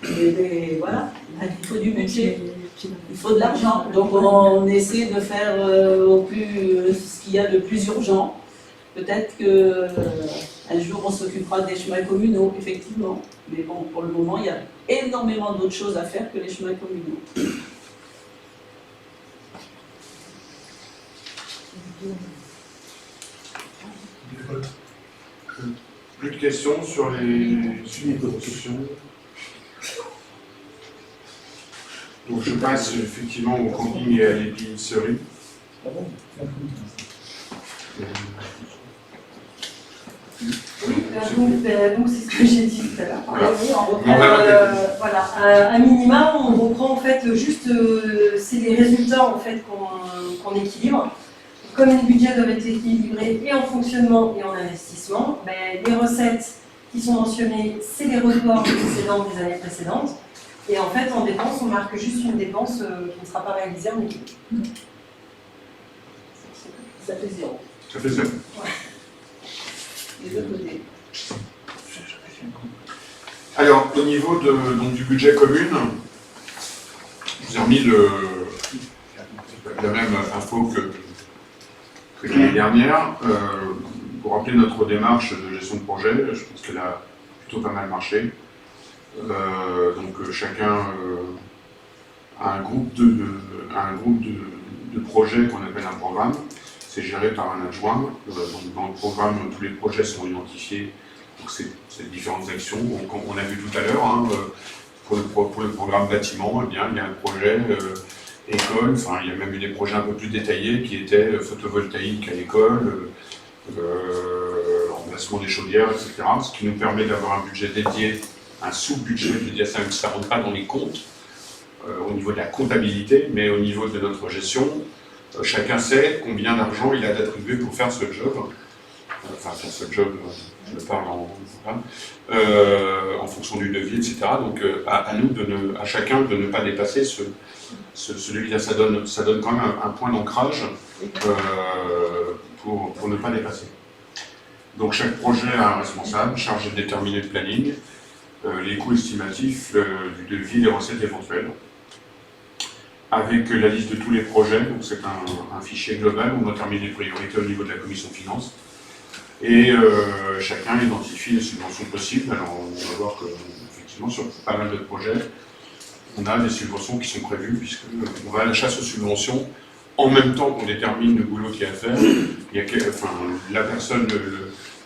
Et voilà, il faut du budget, il faut de l'argent. Donc on essaie de faire ce qu'il y a de plus urgent. Peut-être que Un jour, on s'occupera des chemins communaux, effectivement. Mais bon, pour le moment, il y a énormément d'autres choses à faire que les chemins communaux. Plus de questions sur les subventions. Donc je passe effectivement au camping et à l'épicerie. Donc c'est ce que j'ai dit tout à l'heure. Voilà. Voilà, à minima, on reprend en fait juste, c'est les résultats en fait qu'on équilibre. Comme les budgets doivent être équilibrés et en fonctionnement et en investissement, ben, les recettes qui sont mentionnées, c'est les reports précédents des années précédentes. Et en fait, en dépense, on marque juste une dépense qui ne sera pas réalisée en équipe. Ça fait 0. Ça fait 0. Ouais. Les deux côtés. Alors, au niveau donc, du budget commune, je vous ai remis la même info que l'année dernière. Pour rappeler notre démarche de gestion de projet, je pense qu'elle a plutôt pas mal marché. Donc chacun a un groupe de projets qu'on appelle un programme. C'est géré par un adjoint. Donc dans le programme, tous les projets sont identifiés. Donc c'est différentes actions. Donc, on a vu tout à l'heure, hein, pour le programme bâtiment, eh bien, il y a un projet école, enfin il y a même eu des projets un peu plus détaillés qui étaient photovoltaïques à l'école, remplacement des chaudières, etc. Ce qui nous permet d'avoir un budget dédié, un sous-budget dédié à ça, même si ça ne rentre pas dans les comptes au niveau de la comptabilité, mais au niveau de notre gestion, chacun sait combien d'argent il a d'attribué pour faire ce job. Enfin, faire ce job, je parle en fonction du devis, etc. Donc à nous, à chacun, de ne pas dépasser ce devis-là. Ça donne quand même un point d'ancrage pour ne pas dépasser. Donc chaque projet a un responsable, chargé de déterminer le planning, les coûts estimatifs du devis, les recettes éventuelles, avec la liste de tous les projets. Donc c'est un fichier global où on détermine les priorités au niveau de la commission finance. Et chacun identifie les subventions possibles. Alors on va voir que, effectivement, sur pas mal de projets, on a des subventions qui sont prévues, puisqu'on va à la chasse aux subventions en même temps qu'on détermine le boulot qu'il y a à faire. La personne,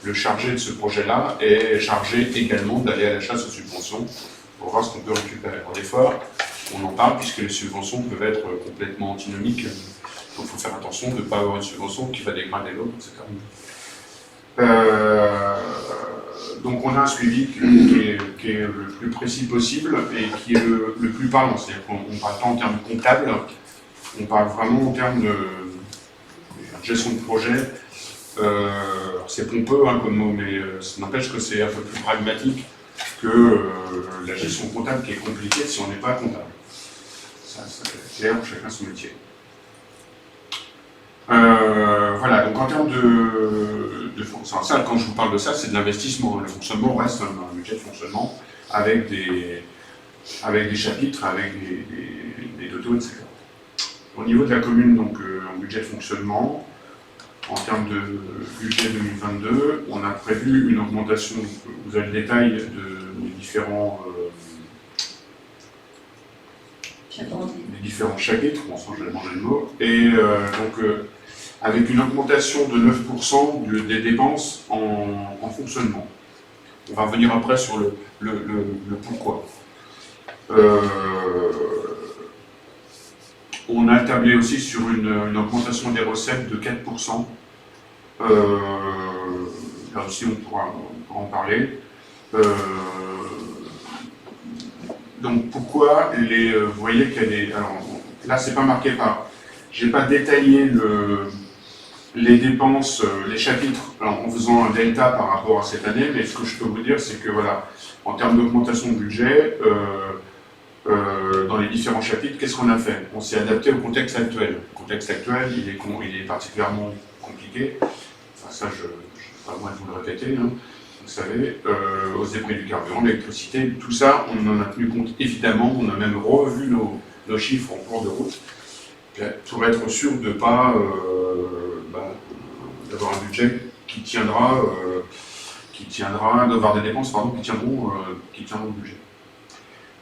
le chargé de ce projet-là, est chargé également d'aller à la chasse aux subventions pour voir ce qu'on peut récupérer. Alors des fois, on en parle puisque les subventions peuvent être complètement antinomiques. Donc il faut faire attention de ne pas avoir une subvention qui va dégrader l'autre, etc. Donc on a un suivi qui est le plus précis possible et qui est le plus parlant. C'est-à-dire qu'on ne parle pas en termes comptables, on parle vraiment en termes de gestion de projet. C'est pompeux hein, comme mot, mais ça n'empêche que c'est un peu plus pragmatique que la gestion comptable qui est compliquée si on n'est pas comptable. Ça c'est clair, chacun son métier. Voilà, donc en termes de fonctionnement, ça, quand je vous parle de ça, c'est de l'investissement. Le fonctionnement reste un budget de fonctionnement avec des chapitres, avec des totaux, etc. Au niveau de la commune, donc en budget de fonctionnement, en termes de budget 2022, on a prévu une augmentation, vous avez le détail des différents chapitres, on s'en j'ai mangé le mot, et donc avec une augmentation de 9% des dépenses en fonctionnement. On va revenir après sur le pourquoi. On a tablé aussi sur une augmentation des recettes de 4%. Là aussi, on pourra en parler. Donc pourquoi vous voyez qu'il y a des... Alors là, c'est pas marqué par... J'ai pas détaillé les dépenses, les chapitres, en faisant un delta par rapport à cette année, mais ce que je peux vous dire, c'est que voilà, en termes d'augmentation de budget, dans les différents chapitres, qu'est-ce qu'on a fait? On s'est adapté au contexte actuel. Le contexte actuel, il est particulièrement compliqué. Enfin, ça, je n'ai pas besoin de vous le répéter, hein. Vous savez, hausse des prix du carburant, l'électricité, tout ça, on en a tenu compte évidemment, on a même revu nos chiffres en cours de route, pour être sûr de ne pas d'avoir un budget qui tiendra d'avoir des dépenses pardon, qui tiendront le budget.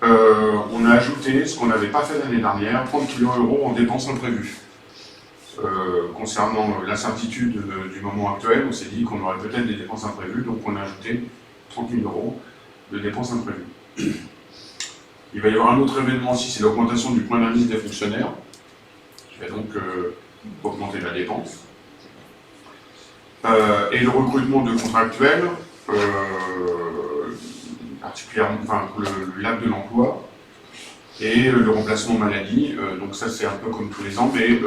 On a ajouté ce qu'on n'avait pas fait l'année dernière, 30 millions d'euros en dépenses imprévues. Concernant l'incertitude du moment actuel, on s'est dit qu'on aurait peut-être des dépenses imprévues, donc on a ajouté 30 000 euros de dépenses imprévues. Il va y avoir un autre événement aussi, c'est l'augmentation du point d'indice des fonctionnaires, qui va donc augmenter la dépense. Et le recrutement de contractuels, particulièrement pour l'acte de l'emploi, et le remplacement maladie, donc ça c'est un peu comme tous les ans, mais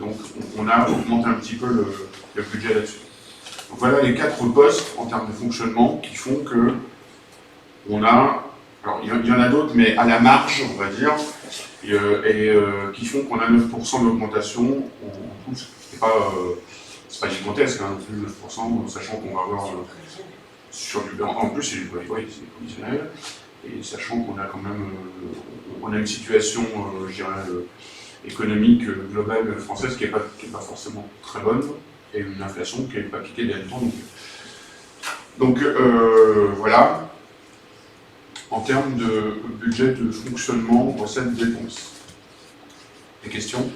donc on a augmenté un petit peu le budget là-dessus. Donc voilà les 4 postes en termes de fonctionnement qui font que on a, alors il y en a d'autres, mais à la marge, on va dire, et qui font qu'on a 9% d'augmentation en tout. C'est pas gigantesque, hein, plus 9%, sachant qu'on va avoir sur du... En plus, c'est conditionnel. Et sachant qu'on a quand même on a une situation, je dirais, économique globale française qui n'est pas forcément très bonne, et une inflation qui n'est pas piquée des hannetons non plus. Donc voilà, en termes de budget de fonctionnement, recettes, dépenses. Des questions ?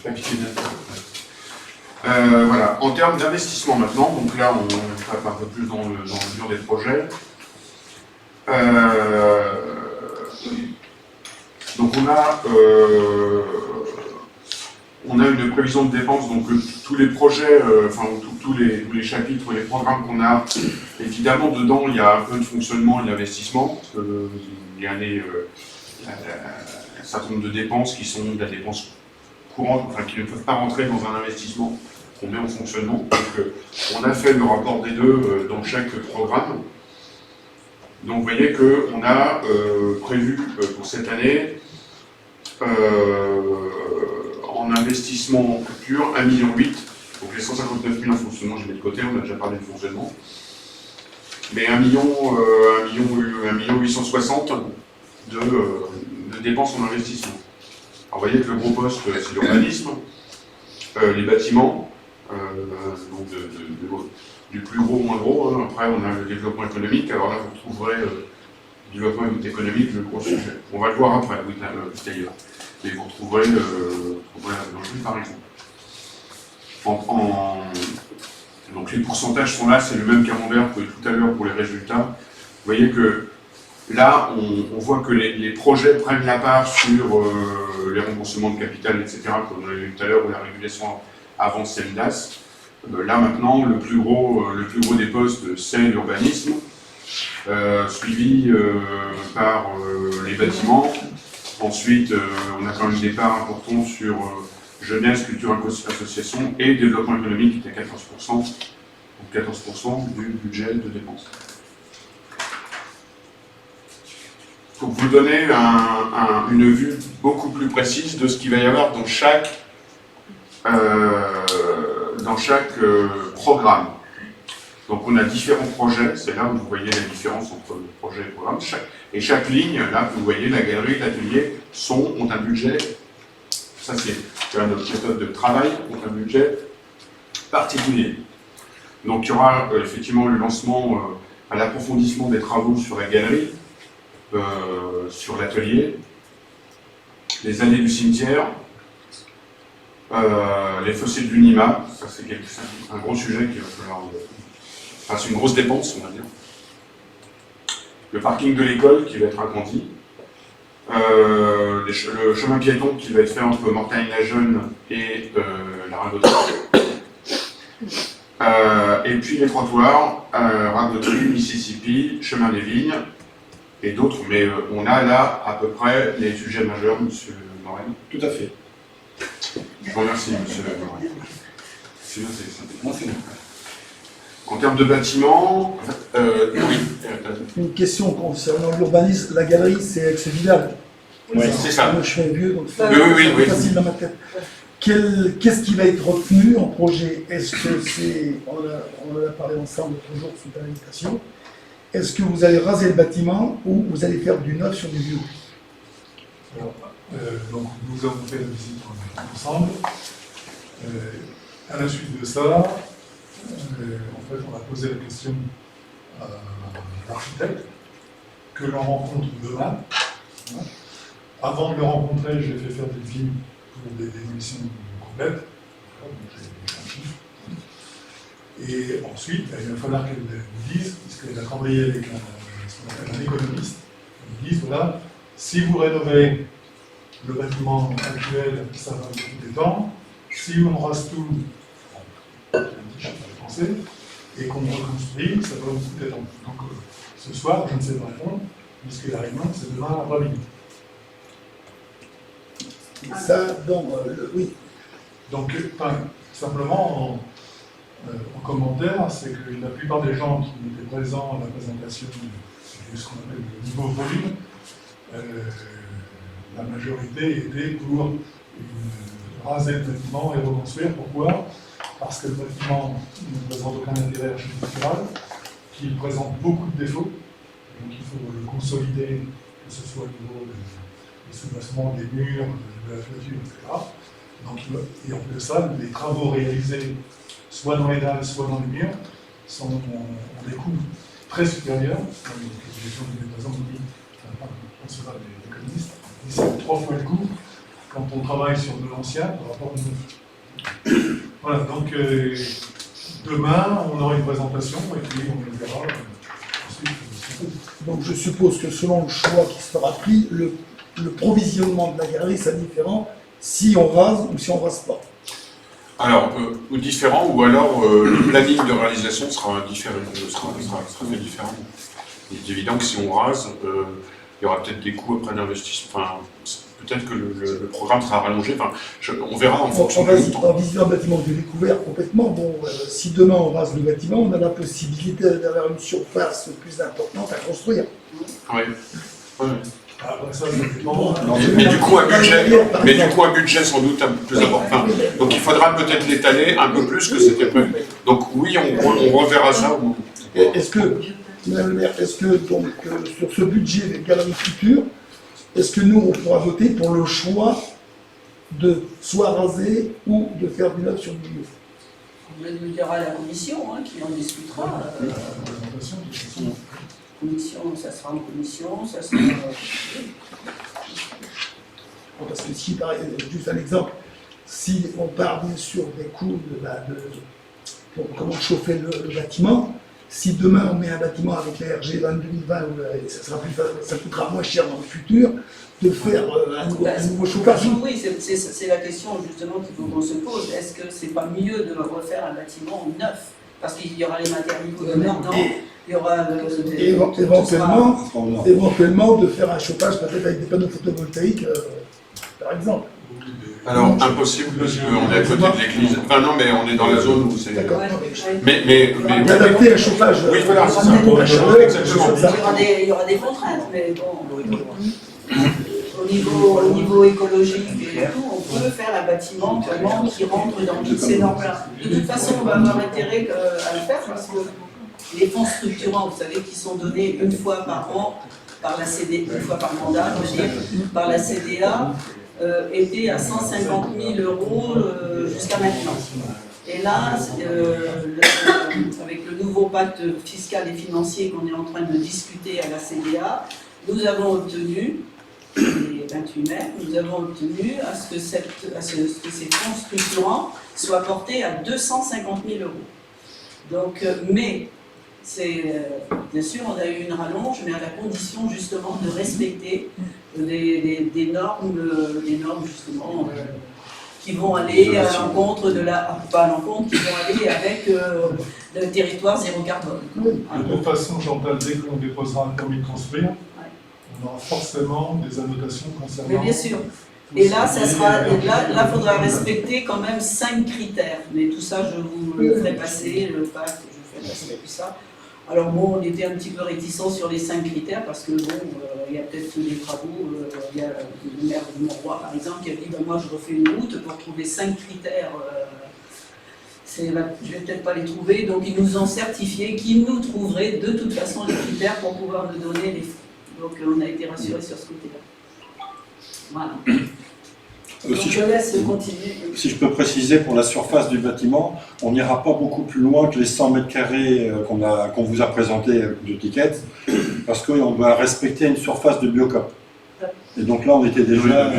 Pas piqué des hannetons. Voilà, en termes d'investissement maintenant, donc là on tape un peu plus dans le dur des projets. Donc on a une prévision de dépenses, donc tous les projets, tous les chapitres, les programmes qu'on a, évidemment dedans il y a un peu de fonctionnement et d'investissement, parce qu'il y a un certain nombre de dépenses qui sont de la dépense courante, enfin qui ne peuvent pas rentrer dans un investissement qu'on met en fonctionnement. Donc on a fait le rapport des deux dans chaque programme. Donc vous voyez qu'on a prévu pour cette année en investissement en culture 1,8 million. Donc les 159 000 en fonctionnement, je mets de côté, on a déjà parlé de fonctionnement. Mais 1 860 000 de dépenses en investissement. Alors vous voyez que le gros poste c'est l'urbanisme, les bâtiments, donc du plus gros au moins gros, hein. Après on a le développement économique, alors là vous retrouverez le développement économique, le gros sujet. On va le voir après, oui, d'ailleurs. Mais vous retrouverez dans le but par exemple. Donc les pourcentages sont là, c'est le même camembert que tout à l'heure pour les résultats. Vous voyez que là, on voit que les projets prennent la part sur les remboursements de capital, etc., comme on l'a vu tout à l'heure, ou la régulation avant CEMDAS. Là maintenant, le plus gros des postes, c'est l'urbanisme, suivi par les bâtiments. Ensuite, on a quand même des parts importantes sur jeunesse, culture, association et développement économique qui est à 14%, donc 14% du budget de dépenses. Pour vous donner une vue beaucoup plus précise de ce qu'il va y avoir dans chaque programme. Donc on a différents projets, c'est là où vous voyez la différence entre le projet et le programme. Et chaque ligne, là vous voyez la galerie, l'atelier, ont un budget, ça c'est notre méthode de travail, ont un budget particulier. Donc il y aura effectivement le lancement, l'approfondissement des travaux sur la galerie, sur l'atelier, les allées du cimetière, les fossés de l'UNIMA, ça c'est un gros sujet qui va falloir... Enfin, c'est une grosse dépense, on va dire. Le parking de l'école qui va être agrandi. Le chemin piéton qui va être fait entre Mortagne-la-Jeune et la Ragoterie. Et puis les trottoirs, Ragoterie, Mississippi, Chemin des Vignes et d'autres. Mais on a là à peu près les sujets majeurs, monsieur Morel. Tout à fait. Je vous remercie, monsieur Morel. C'est bien, c'est en termes de bâtiments, oui. Une question concernant l'urbanisme. La galerie, c'est Aix-Vidal. Oui, c'est ça. Moi, je suis un vieux, donc c'est oui. facile dans ma tête. Qu'est-ce qui va être retenu en projet? Est-ce que c'est... On en a parlé ensemble l'autre jour suite à l'invitation. Est-ce que vous allez raser le bâtiment ou vous allez faire du neuf sur du vieux? Donc nous avons fait la visite ensemble. À la suite de ça, en fait, on a posé la question à l'architecte que l'on rencontre demain. Avant de le rencontrer, j'ai fait faire des devis pour des démolitions complètes. Donc j'ai un chiffre. Et ensuite, il va falloir qu'elle nous dise, puisqu'elle a travaillé avec ce qu'on appelle un économiste, elle nous dise, voilà, si vous rénovez le bâtiment actuel, ça va vous coûter tant. Si on rase tout, un petit chiffre à penser, et qu'on reconstruit, ça va vous coûter tant. Donc ce soir, je ne sais pas répondre, puisque la réunion, c'est demain à 3 minutes. Ça, donc, oui. Donc, simplement, en commentaire, c'est que la plupart des gens qui étaient présents à la présentation de ce qu'on appelle le niveau volume, la majorité était pour raser le bâtiment et reconstruire. Pourquoi? Parce que le bâtiment ne présente aucun intérêt architectural, qu'il présente beaucoup de défauts, donc il faut le consolider, que ce soit au niveau des soubassements, des murs, de la toiture, etc. Donc, et en plus de ça, les travaux réalisés soit dans les dalles, soit dans les murs, ont des coûts très supérieurs. Les gens qui étaient présents nous disent, on se va des économistes, c'est 3 fois le coût quand on travaille sur de l'ancien par rapport au neuf. Voilà, donc demain, on aura une présentation et puis on verra ensuite. Donc je suppose que selon le choix qui sera pris, le provisionnement de la galerie sera différent si on rase ou si on rase pas. Alors, ou différent, ou alors le planning de réalisation sera fait différemment. Il est évident que si on rase, il y aura peut-être des coûts après d'investissement. Enfin, peut-être que le programme sera rallongé. Enfin, on verra en fonction du temps. En visitant un bâtiment de découvert complètement, bon, si demain on rase le bâtiment, on a la possibilité d'avoir une surface plus importante à construire. Oui. Ouais. Après ça dépend. Mais du coup, un budget sans doute un peu plus important. Donc il faudra peut-être l'étaler un peu plus que c'était prévu. Donc oui, on reverra ça. Est-ce que, Madame le maire, est-ce que donc, sur ce budget des galeries futures, est-ce que nous on pourra voter pour le choix de soit raser ou de faire du neuf sur le milieu? On le dira à la commission qui en discutera. Commission, ça sera en commission, ça sera. Parce que si, juste un exemple, si on part bien sûr des coûts pour comment chauffer le bâtiment, si demain on met un bâtiment avec la RG 2020, ça coûtera moins cher dans le futur de faire un nouveau chauffage. Oui, c'est la question justement qu'il faut qu'on se pose. Est-ce que c'est pas mieux de refaire un bâtiment neuf? Parce qu'il y aura les matériaux de maintenant. Il y aura éventuellement de faire un chauffage peut-être avec des panneaux photovoltaïques, par exemple. Alors, impossible, parce qu'on est à côté de l'église. Enfin non, mais on est dans la zone où c'est... D'accord. Mais adapter un chauffage. Oui, voilà, c'est ça. Exactement. Il y aura des contraintes, mais bon... Au niveau écologique et tout, on peut faire un bâtiment vraiment qui rentre dans toutes ces normes-là. De toute façon, on va avoir intérêt à le faire parce que les fonds structurants, vous savez, qui sont donnés une fois par an par la CDA, une fois par mandat, je veux dire, par la CDA, étaient à 150 000 € jusqu'à maintenant. Et là, avec le nouveau pacte fiscal et financier qu'on est en train de discuter à la CDA, nous avons obtenu, les 28 mai, nous avons obtenu à ce que ces fonds structurants soient portés à 250 000 €. Donc, mais, bien sûr, on a eu une rallonge, mais à la condition justement de respecter des normes justement qui vont aller à l'encontre de pas à l'encontre, qui vont aller avec le territoire zéro carbone. De toute façon, Chantal, dès qu'on déposera un permis de construire, on aura forcément des annotations concernant... Mais bien sûr. Et là, il faudra respecter quand même 5 critères. Mais tout ça, je vous le ferai passer, le pacte, je ferai passer tout ça. Alors bon, on était un petit peu réticents sur les 5 critères parce que bon, il y a peut-être des travaux, il y a le maire de Montroy par exemple qui a dit moi je refais une route pour trouver 5 critères, je ne vais peut-être pas les trouver, donc ils nous ont certifié qu'ils nous trouveraient de toute façon les critères pour pouvoir nous donner les fonds. Donc on a été rassurés sur ce côté-là. Voilà. Donc, Donc je laisse continuer. Si je peux préciser, pour la surface du bâtiment, on n'ira pas beaucoup plus loin que les 100 mètres carrés qu'on vous a présentés de tickets, parce qu'on doit respecter une surface de biocop. Et donc là, on était déjà, là,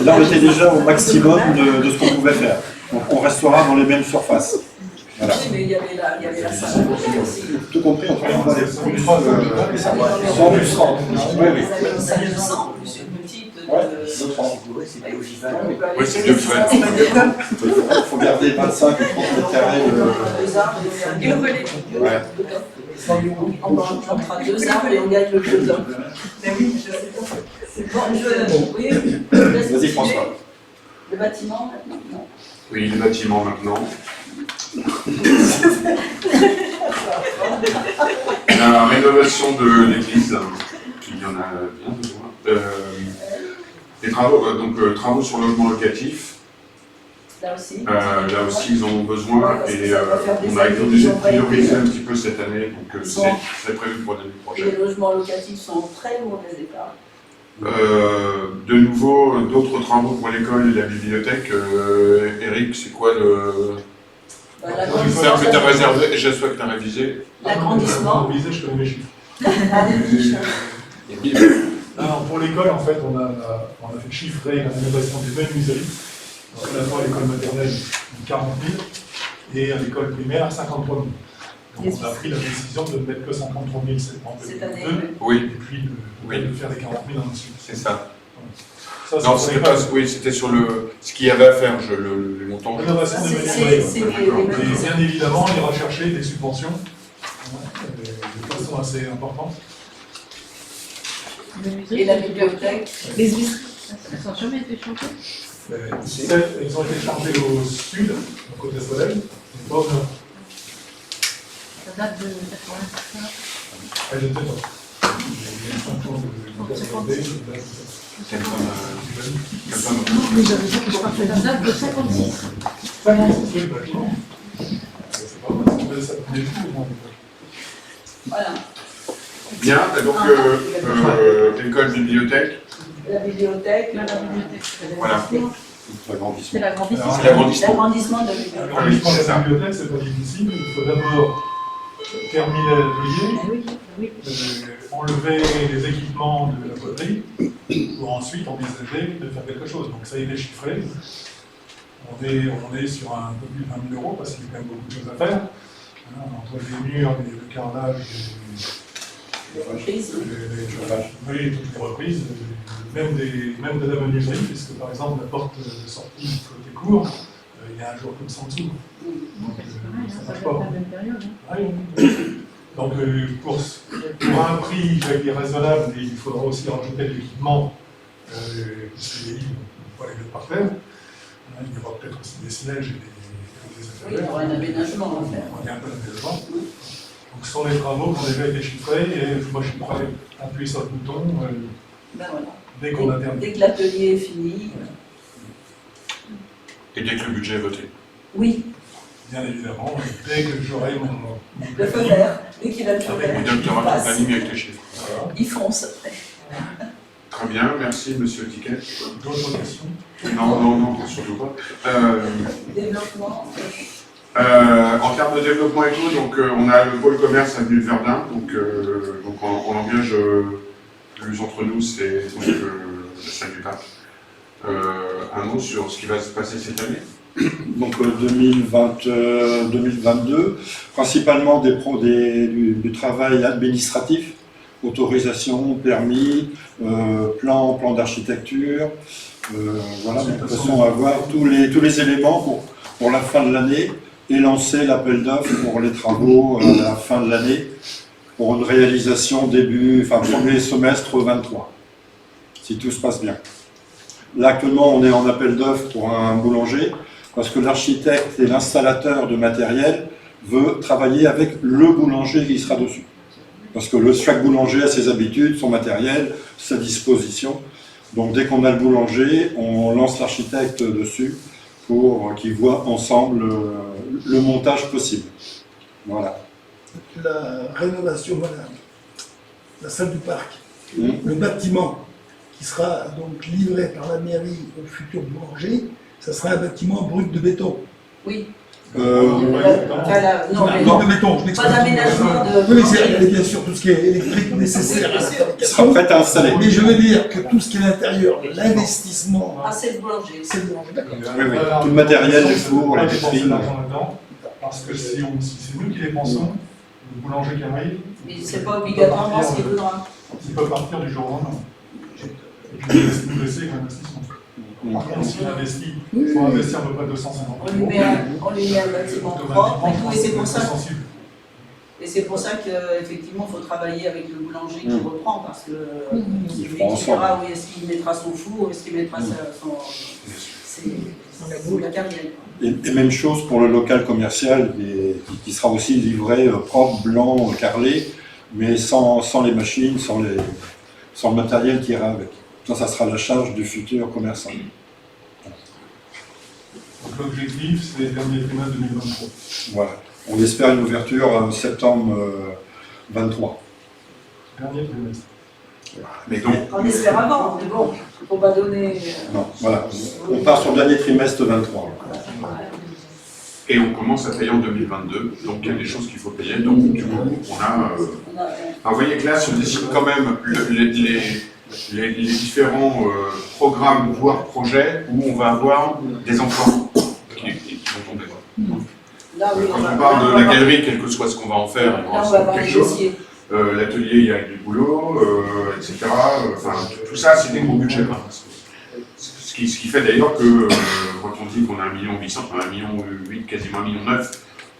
on était déjà au maximum de ce qu'on pouvait faire. Donc on restera dans les mêmes surfaces. Voilà. Oui, mais il y avait la salle à manger aussi. Tout compris, on va aller plus 100 plus 30. Oui, Vous avez une salle de 100 plus une petite de... Ouais, Oui, c'est mieux que ça. Il faut garder 25 ou 30 mètres carrés. Et le relais. Ouais. On prendra 2 arbres et on gagne le biotop. Mais oui, je sais pas. C'est bon, oui, Vas-y François. Le bâtiment maintenant, non. Oui, les bâtiments maintenant. La rénovation de l'église, il y en a bien besoin. Les travaux, travaux sur le logement locatif. Là aussi. Là aussi, ils en ont besoin et on a été obligé de prioriser un petit peu cette année, donc c'est prévu pour l'année Et prochaine. les logements locatifs sont en très mauvais état. De nouveau, d'autres travaux pour l'école et la bibliothèque. Eric, c'est quoi le... J'espère que tu as réservé et j'espère que tu as révisé. L'agrandissement. Je connais mes chiffres. Non, pour l'école, en fait, on a fait chiffrer la rénovation des menuiseries. Donc, à la fois à l'école maternelle, 40 000, et à l'école primaire, 53 000. Donc, on a pris la décision de ne mettre que 53 000 Cette année. Oui. Et puis de faire les 40 000 ensuite. C'est ça. Ça, Non, c'était pas, oui, c'était sur ce qu'il y avait à faire, le montant. Rénovation des menuiseries. Et bien évidemment, il ira chercher des subventions de façon assez importante. Et la bibliothèque. Les huîtres, elles n'ont jamais été changées. Elles ont été changées au sud, au côté soleil, mais pas au nord. Ça date de 80. Je ne sais pas. Il y a une fonction de Quelqu'un Ça date de 56. 56, oui, bâtiment. C'est pas mal, ça prend des cours. Voilà. Bien, et donc école, bibliothèque. La bibliothèque. Voilà. C'est l'agrandissement. C'est l'agrandissement. L'agrandissement de la bibliothèque. L'agrandissement de la bibliothèque, c'est pas difficile. Il faut d'abord terminer l'atelier, enlever les équipements de la poterie, pour ensuite envisager de faire quelque chose. Donc ça, il est chiffré. On est sur un peu plus de 20 000 €, parce qu'il y a quand même beaucoup de choses à faire. Entre les murs, le carrelage, Les reprises. oui, toutes les reprises, même de la menuiserie, puisque par exemple la porte de sortie côté cour, il y a un jour comme ça en dessous. Donc ça ne marche pas. La même période. Oui. Donc pour un prix qui est raisonnable, il faudra aussi rajouter de l'équipement, puisque les livres, on va les mettre par terre. Il y aura peut-être aussi des sièges et des Oui, il y aura un aménagement à faire. Il y a un peu d'aménagement. Donc ce sont les travaux qui ont déjà été chiffrés et moi je suis prêt à appuyer sur le bouton Ben voilà. dès qu'on a terminé. Dès que l'atelier est fini. Et dès que le budget est voté. Oui, Bien évidemment, dès que j'aurai mon le feu vert. Dès qu'il a le feu Avec vert, le docteur il passe. accompagné avec les chiffres. Voilà. Il fonce. Très bien, merci monsieur Ticket. D'autres questions? Non, surtout pas. Développement. En termes de développement éco, donc on a le pôle commerce avenue de Verdun, donc on engage plus entre nous, c'est donc le salle du pape. Un mot sur ce qui va se passer cette année. Donc 2022, principalement du travail administratif, autorisation, permis, plan d'architecture, voilà, de toute façon avoir tous les éléments pour la fin de l'année et lancer l'appel d'offres pour les travaux à la fin de l'année pour une réalisation premier semestre 23, si tout se passe bien. Là actuellement on est en appel d'offres pour un boulanger parce que l'architecte et l'installateur de matériel veut travailler avec le boulanger qui sera dessus. Parce que chaque boulanger a ses habitudes, son matériel, sa disposition. Donc dès qu'on a le boulanger, on lance l'architecte dessus pour qu'ils voient ensemble le montage possible. Voilà. La rénovation, voilà, la salle du parc, Mmh. le bâtiment qui sera donc livré par la mairie au futur boulanger, ça sera un bâtiment brut de béton. Oui. Non, non, de béton, je pas m'explique. d'aménagement de. Oui, mais c'est bien sûr tout ce qui est électrique nécessaire à la Il sera fabrication. prêt à installer. Mais je veux dire que tout ce qui est à l'intérieur, l'investissement, Ah, c'est le boulanger. c'est le boulanger, d'accord. Oui, oui. Tout le matériel, les fours, les dépenser vitrines. l'argent là-dedans, parce que si c'est nous qui dépensons, le boulanger qui arrive, Mais c'est pas obligatoirement ce qu'il voudra. il peut partir du jour au lendemain. Et puis nous laisser avec l'investissement. Par contre, s'il investit, il faut investir à peu près 250 On lui met un bâtiment propre et tout, et c'est pour ça. sensible. Et c'est pour ça qu'effectivement, il faut travailler avec le boulanger qui reprend, parce que c'est lui feront qui verra où est-ce qu'il mettra son four, où est-ce qu'il mettra son matériel. Et même chose pour le local commercial qui sera aussi livré propre, blanc, carrelé, mais sans les machines, sans le matériel qui ira avec. Ça sera la charge du futur commerçant. Donc l'objectif, c'est le dernier trimestre 2023. Voilà. On espère une ouverture en septembre 23. Dernier trimestre. Mais donc, On espère avant, mais bon, il ne faut pas donner. Non, voilà. On part sur le dernier trimestre 23. et on commence à payer en 2022, donc il y a des choses qu'il faut payer. Donc du coup, on a. Vous voyez que là se dessinent quand même les différents programmes, voire projets, où on va avoir des emplois qui vont tomber. Là, oui, Quand on parle de la galerie, quel que soit ce qu'on va en faire, il on y va aura avoir quelque des chose. dossiers. L'atelier, il y a du boulot, etc. Enfin, tout ça, c'est des gros budgets. Hein. Ce qui fait d'ailleurs que quand on dit qu'on a 1,8 million, 1,8 million, quasiment 1,9 million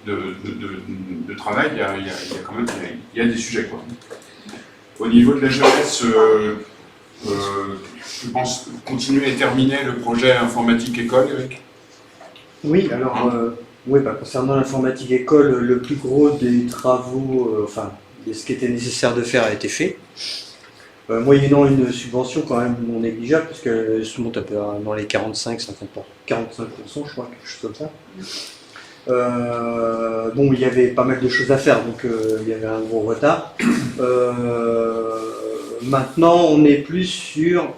de travail, il y a quand même il y a des sujets. Quoi. Au niveau de la jeunesse, je pense continuer et terminer le projet informatique école, Eric. Oui, alors, concernant l'informatique école, le plus gros des travaux, ce qui était nécessaire de faire a été fait, moyennant une subvention quand même non négligeable, puisqu'elle se monte à peu dans les 45-50%, 45%, je crois, quelque chose comme ça. Il y avait pas mal de choses à faire, donc il y avait un gros retard. Maintenant, on est plus sur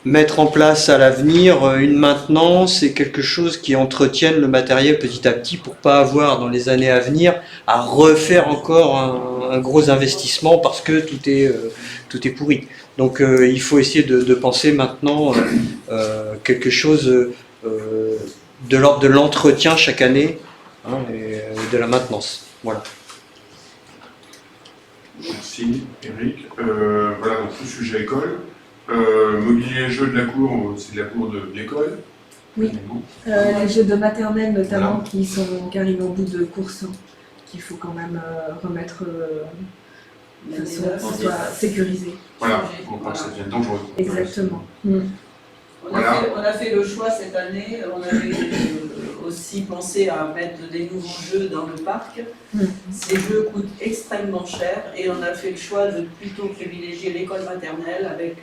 mettre en place à l'avenir une maintenance et quelque chose qui entretienne le matériel petit à petit pour pas avoir dans les années à venir à refaire encore un gros investissement parce que tout est pourri. Donc il faut essayer de penser maintenant quelque chose de l'ordre de l'entretien chaque année et de la maintenance. Voilà. Merci Eric. Voilà, donc tout sujet école. Mobilier jeux de la cour, c'est de la cour de l'école. Oui, les jeux de maternelle notamment qui arrivent en bout de course, qu'il faut quand même remettre de façon à ce que ce soit sécurisé. Voilà, pour pas que ça devienne dangereux. Exactement. On a fait le choix cette année, on avait aussi pensé à mettre des nouveaux jeux dans le parc. Ces jeux coûtent extrêmement cher et on a fait le choix de plutôt privilégier l'école maternelle avec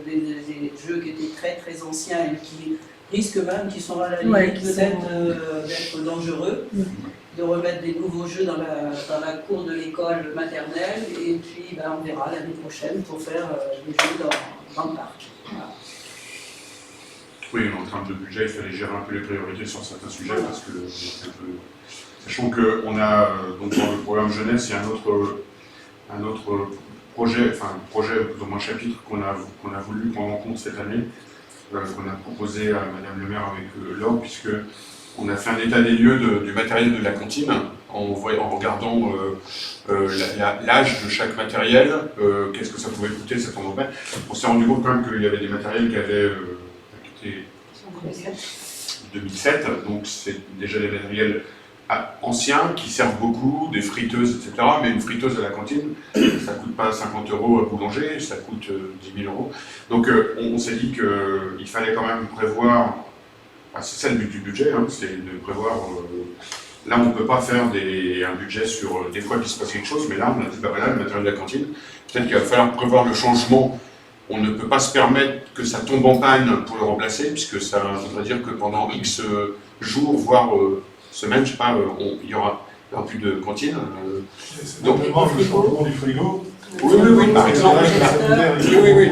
des jeux qui étaient très très anciens et qui risquent même, qui sont à la limite peut-être d'être dangereux. De remettre des nouveaux jeux dans la cour de l'école maternelle et puis on verra l'année prochaine pour faire des jeux dans le parc. Voilà. Oui, en termes de budget, il fallait gérer un peu les priorités sur certains sujets parce que c'est un peu... Sachant qu'on a, donc dans le programme jeunesse, il y a un autre projet, plus ou moins chapitre qu'on a voulu prendre en compte cette année, qu'on a proposé à Madame le maire avec Laure, puisque on a fait un état des lieux du matériel de la cantine, en regardant l'âge de chaque matériel, qu'est-ce que ça pouvait coûter, ça tombe bien. On s'est rendu compte quand même qu'il y avait des matériels qui avaient... 2007, donc c'est déjà des matériels anciens qui servent beaucoup, des friteuses, etc. Mais une friteuse à la cantine, ça ne coûte pas 50 € à boulanger, ça coûte 10 000 €. Donc on s'est dit qu'il fallait quand même prévoir, c'est ça le but du budget, c'est de prévoir, là on ne peut pas faire un budget sur des fois qu'il se passe quelque chose, mais là on a dit, voilà, le matériel de la cantine, peut-être qu'il va falloir prévoir le changement. On ne peut pas se permettre que ça tombe en panne pour le remplacer, puisque ça voudrait dire que pendant X jours, voire semaines, je sais pas, il y aura plus de cantine. Donc, le changement du frigo, Oui, par exemple. Oui. Oui.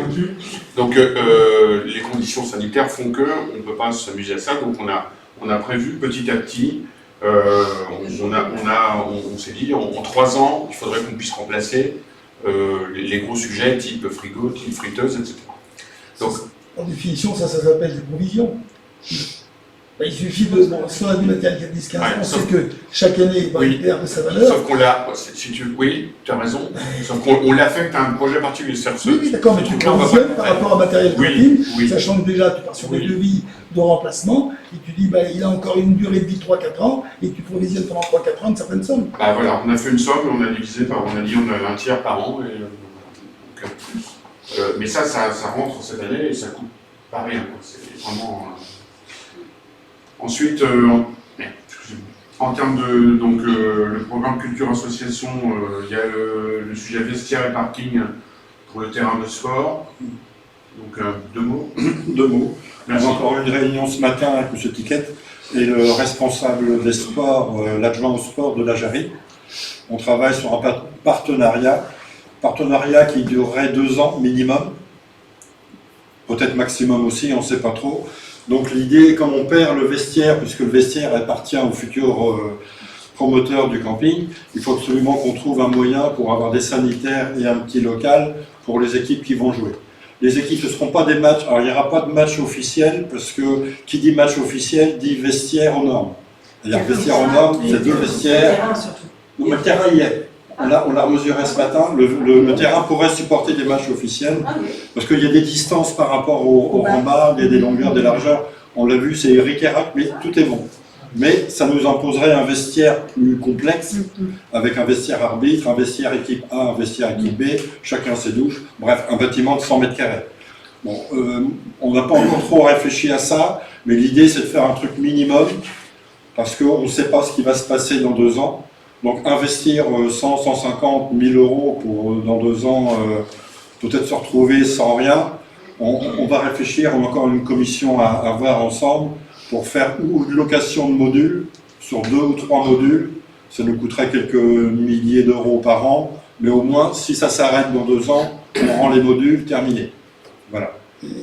Donc les conditions sanitaires font que on ne peut pas s'amuser à ça, donc on a prévu petit à petit, on s'est dit en 3 ans, il faudrait qu'on puisse remplacer les gros sujets type frigo, type friteuse, etc. Donc, en définition, ça s'appelle des provisions. Ben, il suffit de, si on a du matériel qui a 10-15 ans, on sait que chaque année, il perd de sa valeur. Sauf qu'on l'a, oui, tu as raison, sauf qu'on l'affecte à un projet particulier. Oui, d'accord, mais tu provisionnes par rapport au matériel cantine, sachant que déjà tu pars sur des devis de remplacement, et tu dis, il a encore une durée de vie de 3-4 ans, et tu provisionnes pendant 3-4 ans une certaine somme. Bah voilà, on a fait une somme, et on a divisé par, on a dit on a un tiers par an, et, mais ça rentre cette année, et ça coûte pas rien, quoi. C'est vraiment... Ensuite, en termes de le programme Culture Association, il y a le sujet vestiaire et parking pour le terrain de sport. Donc 2 mots. 2 mots. Merci. On a encore eu une réunion ce matin avec M. Tiquet et le responsable des sports, l'adjoint au sport de la Jarry. On travaille sur un partenariat qui durerait 2 ans minimum, peut-être maximum aussi, on ne sait pas trop. Donc l'idée, comme on perd le vestiaire, puisque le vestiaire appartient au futur promoteur du camping, il faut absolument qu'on trouve un moyen pour avoir des sanitaires et un petit local pour les équipes qui vont jouer. Les équipes, ce ne seront pas des matchs, alors il n'y aura pas de match officiel, parce que qui dit match officiel dit vestiaire aux normes. C'est-à-dire vestiaire aux normes, c'est 2 vestiaires. Le terrain y est. On l'a mesuré ce matin, le terrain pourrait supporter des matchs officiels, parce qu'il y a des distances par rapport au rembarre, il y a des longueurs, des largeurs, on l'a vu, c'est ric-et-rac, mais tout est bon. Mais ça nous imposerait un vestiaire plus complexe, avec un vestiaire arbitre, un vestiaire équipe A, un vestiaire équipe B, chacun ses douches, bref, un bâtiment de 100 mètres carrés. Bon, on n'a pas encore trop réfléchi à ça, mais l'idée c'est de faire un truc minimum, parce qu'on ne sait pas ce qui va se passer dans 2 ans. Donc investir 100, 150 000 euros pour dans 2 ans peut-être se retrouver sans rien, on va réfléchir, on a encore une commission à voir ensemble pour faire ou une location de modules sur 2 ou 3 modules, ça nous coûterait quelques milliers d'euros par an, mais au moins si ça s'arrête dans 2 ans, on rend les modules terminés. Voilà.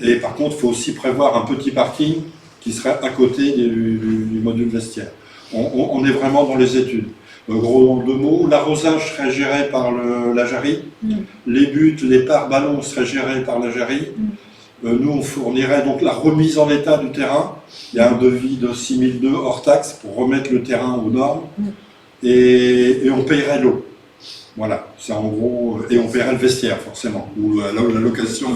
Et par contre, il faut aussi prévoir un petit parking qui serait à côté du module vestiaire. On est vraiment dans les études. Gros 2 mots, l'arrosage serait géré par la Jarry, les buts, les pare-ballons seraient gérés par la Jarry, nous on fournirait donc la remise en état du terrain, il y a un devis de 6 200 hors taxe pour remettre le terrain aux normes, et on payerait l'eau. Voilà, c'est en gros, et on paierait le vestiaire forcément, ou la location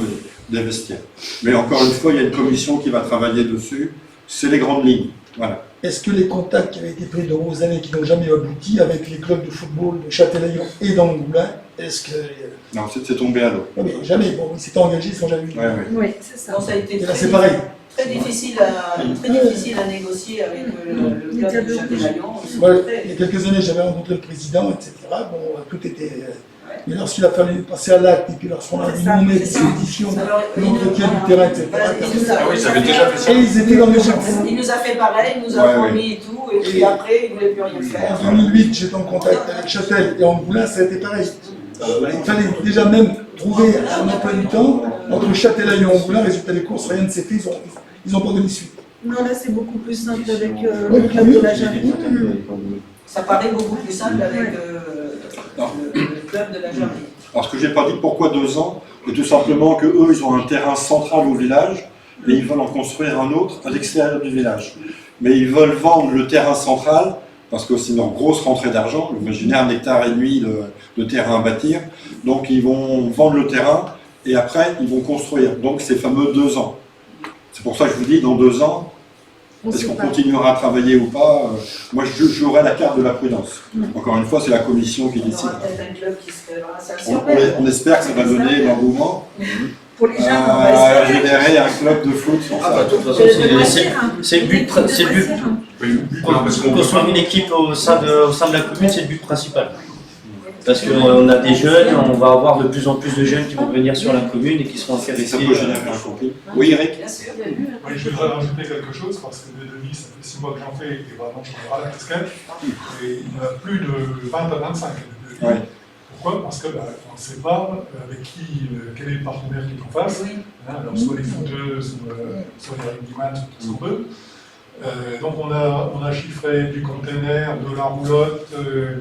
des vestiaires. Mais encore une fois, il y a une commission qui va travailler dessus, c'est les grandes lignes. Voilà. Est-ce que les contacts qui avaient été pris de vos années qui n'ont jamais abouti avec les clubs de football de Châtelaillon et d'Angoulins, est-ce que... Non, c'est tombé à l'eau. Non, mais jamais, bon, ils s'étaient engagés sans jamais... Oui, c'est ça. Donc ça a été Et là, c'est pareil. très difficile à négocier avec le club de Châtelaillon. Voilà, il y a quelques années, j'avais rencontré le président, etc. Bon, tout était... Mais lorsqu'il a fallu passer à l'acte, et puis lorsqu'on a dit nommer des éditions, l'entretien du terrain, etc. Ah oui, ça avait déjà fait ça. Et ils étaient dans l'urgence. Il nous a fait pareil, il nous a promis et tout, et puis après, il ne voulait plus rien faire. En 2008, j'étais en contact avec Châtel et Angoulins, ça a été pareil. Il fallait déjà même trouver un emploi du temps entre Châtelaillon et Angoulins, résultat des courses, rien ne s'est fait, ils n'ont pas donné suite. Non, là c'est beaucoup plus simple avec le club de la Jarry. Ça paraît beaucoup plus simple avec le club de la Jarry. Alors ce que j'ai pas dit, pourquoi 2 ans, c'est tout simplement que eux, ils ont un terrain central au village, et ils veulent en construire un autre à l'extérieur du village. Mais ils veulent vendre le terrain central, parce que c'est une grosse rentrée d'argent, imaginez 1,5 hectare de terrain à bâtir, donc ils vont vendre le terrain, et après ils vont construire, donc ces fameux 2 ans. C'est pour ça que je vous dis, dans 2 ans, est-ce qu'on continuera à travailler ou pas? Moi, je jouerai la carte de la prudence. Encore une fois, c'est la commission qui décide. On aura peut-être un club qui se fera ça. On espère que ça va donner l'engouement. Pour les jeunes, on va essayer. Générer un club de foot sur ça. De toute façon, c'est le but. Construire une équipe au sein de la commune, c'est le but principal. Parce qu'on a des jeunes, on va avoir de plus en plus de jeunes qui vont venir sur la commune et qui seront intéressés. Ça peut générer un conflit. Oui, Eric. Bien sûr. Oui, je voudrais rajouter quelque chose, parce que des devis, ça fait 6 mois que j'en fais, et vraiment, je me râle la casquette. Et il y en a plus de 20 à 25 devis. Ouais. Pourquoi? Parce que on ne sait pas avec qui, quel est le partenaire qui est en face. Hein, alors soit les footeuses, soit les rugbyman, tout ce qu'on peut. Donc on a chiffré du container, de la roulotte,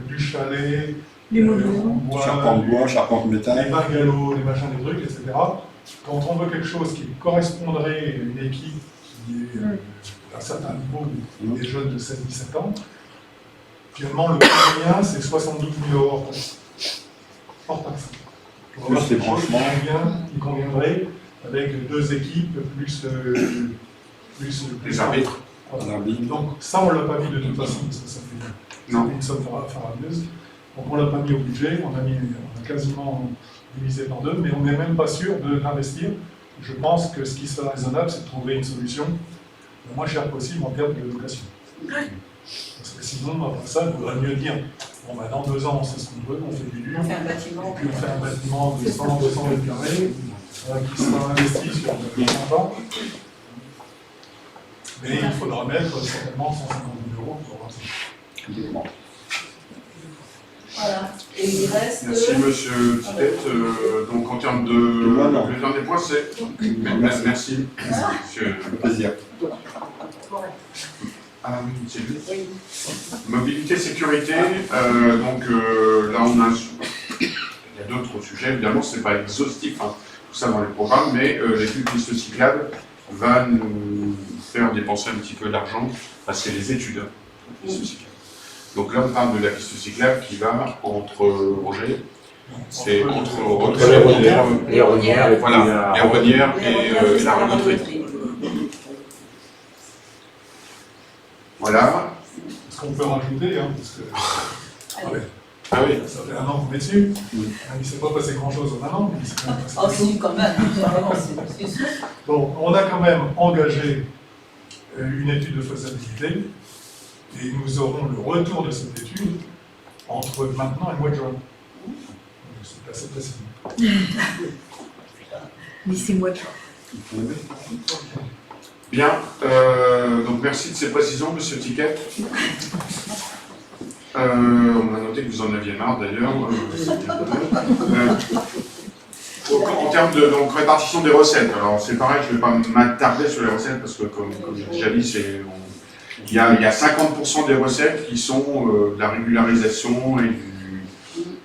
du chalet, du bois, charpente bois, charpente métal, les bungalows, les machins, des trucs, etc. Quand on veut quelque chose qui correspondrait à une équipe qui est à un certain niveau, des jeunes de 7-17 ans, finalement le moyen c'est 72 000 € hors taxe. Plus les branchements. Il conviendrait avec 2 équipes plus Les arbitres. Voilà. Donc ça on ne l'a pas mis de toute façon parce que ça fait une somme faramineuse. Donc on ne l'a pas mis au budget, on a quasiment divisé par 2, mais on n'est même pas sûr d'investir. Je pense que ce qui serait raisonnable, c'est de trouver une solution le moins chère possible en termes de location. Parce que sinon, après ça, il faudrait mieux dire, bon bah dans 2 ans, on sait ce qu'on veut, on fait du dur, On fait un bâtiment. et puis on fait un bâtiment de 100-200 mètres carrés, qui sera investi sur 30 ans. Mais il faudra mettre certainement 150 000 € pour avoir ça. Voilà. Et il reste. Merci monsieur Titette. Donc en termes de. Le dernier point c'est. Merci. Monsieur. plaisir. Ah oui, c'est lui. Mobilité, sécurité. Donc là on a. Il y a d'autres sujets, évidemment, ce n'est pas exhaustif, hein, tout ça dans les programmes, mais l'étude piste cyclable va nous faire dépenser un petit peu d'argent, parce que c'est les études de piste cyclable. Donc là, on parle de la piste cyclable qui va entre Roger, c'est entre les Renières, voilà, les Renières et la Remonterie. Voilà. Est-ce qu'on peut rajouter, hein, parce que... Allez. Ah oui, ça fait 1 an qu'on est dessus. Il ne s'est pas passé grand-chose en 1 an, mais il s'est quand même passé Oh si, quand même. C'est sûr. Donc, on a quand même engagé une étude de faisabilité, et nous aurons le retour de cette étude entre maintenant et le mois de juin. C'est assez précis. D'ici mois de juin. Bien, donc merci de ces précisions, monsieur Ticket. On a noté que vous en aviez marre d'ailleurs. En termes de donc, répartition des recettes, alors c'est pareil, je ne vais pas m'attarder sur les recettes parce que comme j'ai déjà dit, il y a 50% des recettes qui sont de la régularisation et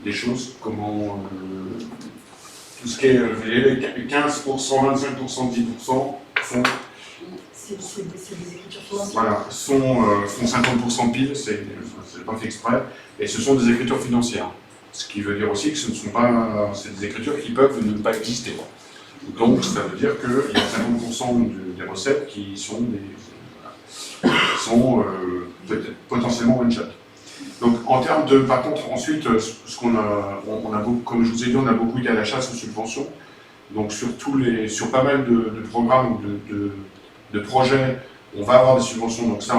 des choses, comment tout ce qui est 15%, 25%, 10% font. C'est des écritures financières. Voilà, font 50% pile, c'est pas fait exprès, et ce sont des écritures financières. Ce qui veut dire aussi que ce ne sont pas, c'est des écritures qui peuvent ne pas exister. Donc ça veut dire qu'il y a 50% des recettes qui sont peut-être potentiellement one shot. Donc en termes de, par contre, ensuite, ce qu'on a, on a beaucoup, comme je vous ai dit, on a beaucoup été à la chasse aux subventions. Donc sur pas mal de programmes ou de projets, on va avoir des subventions. Donc ça,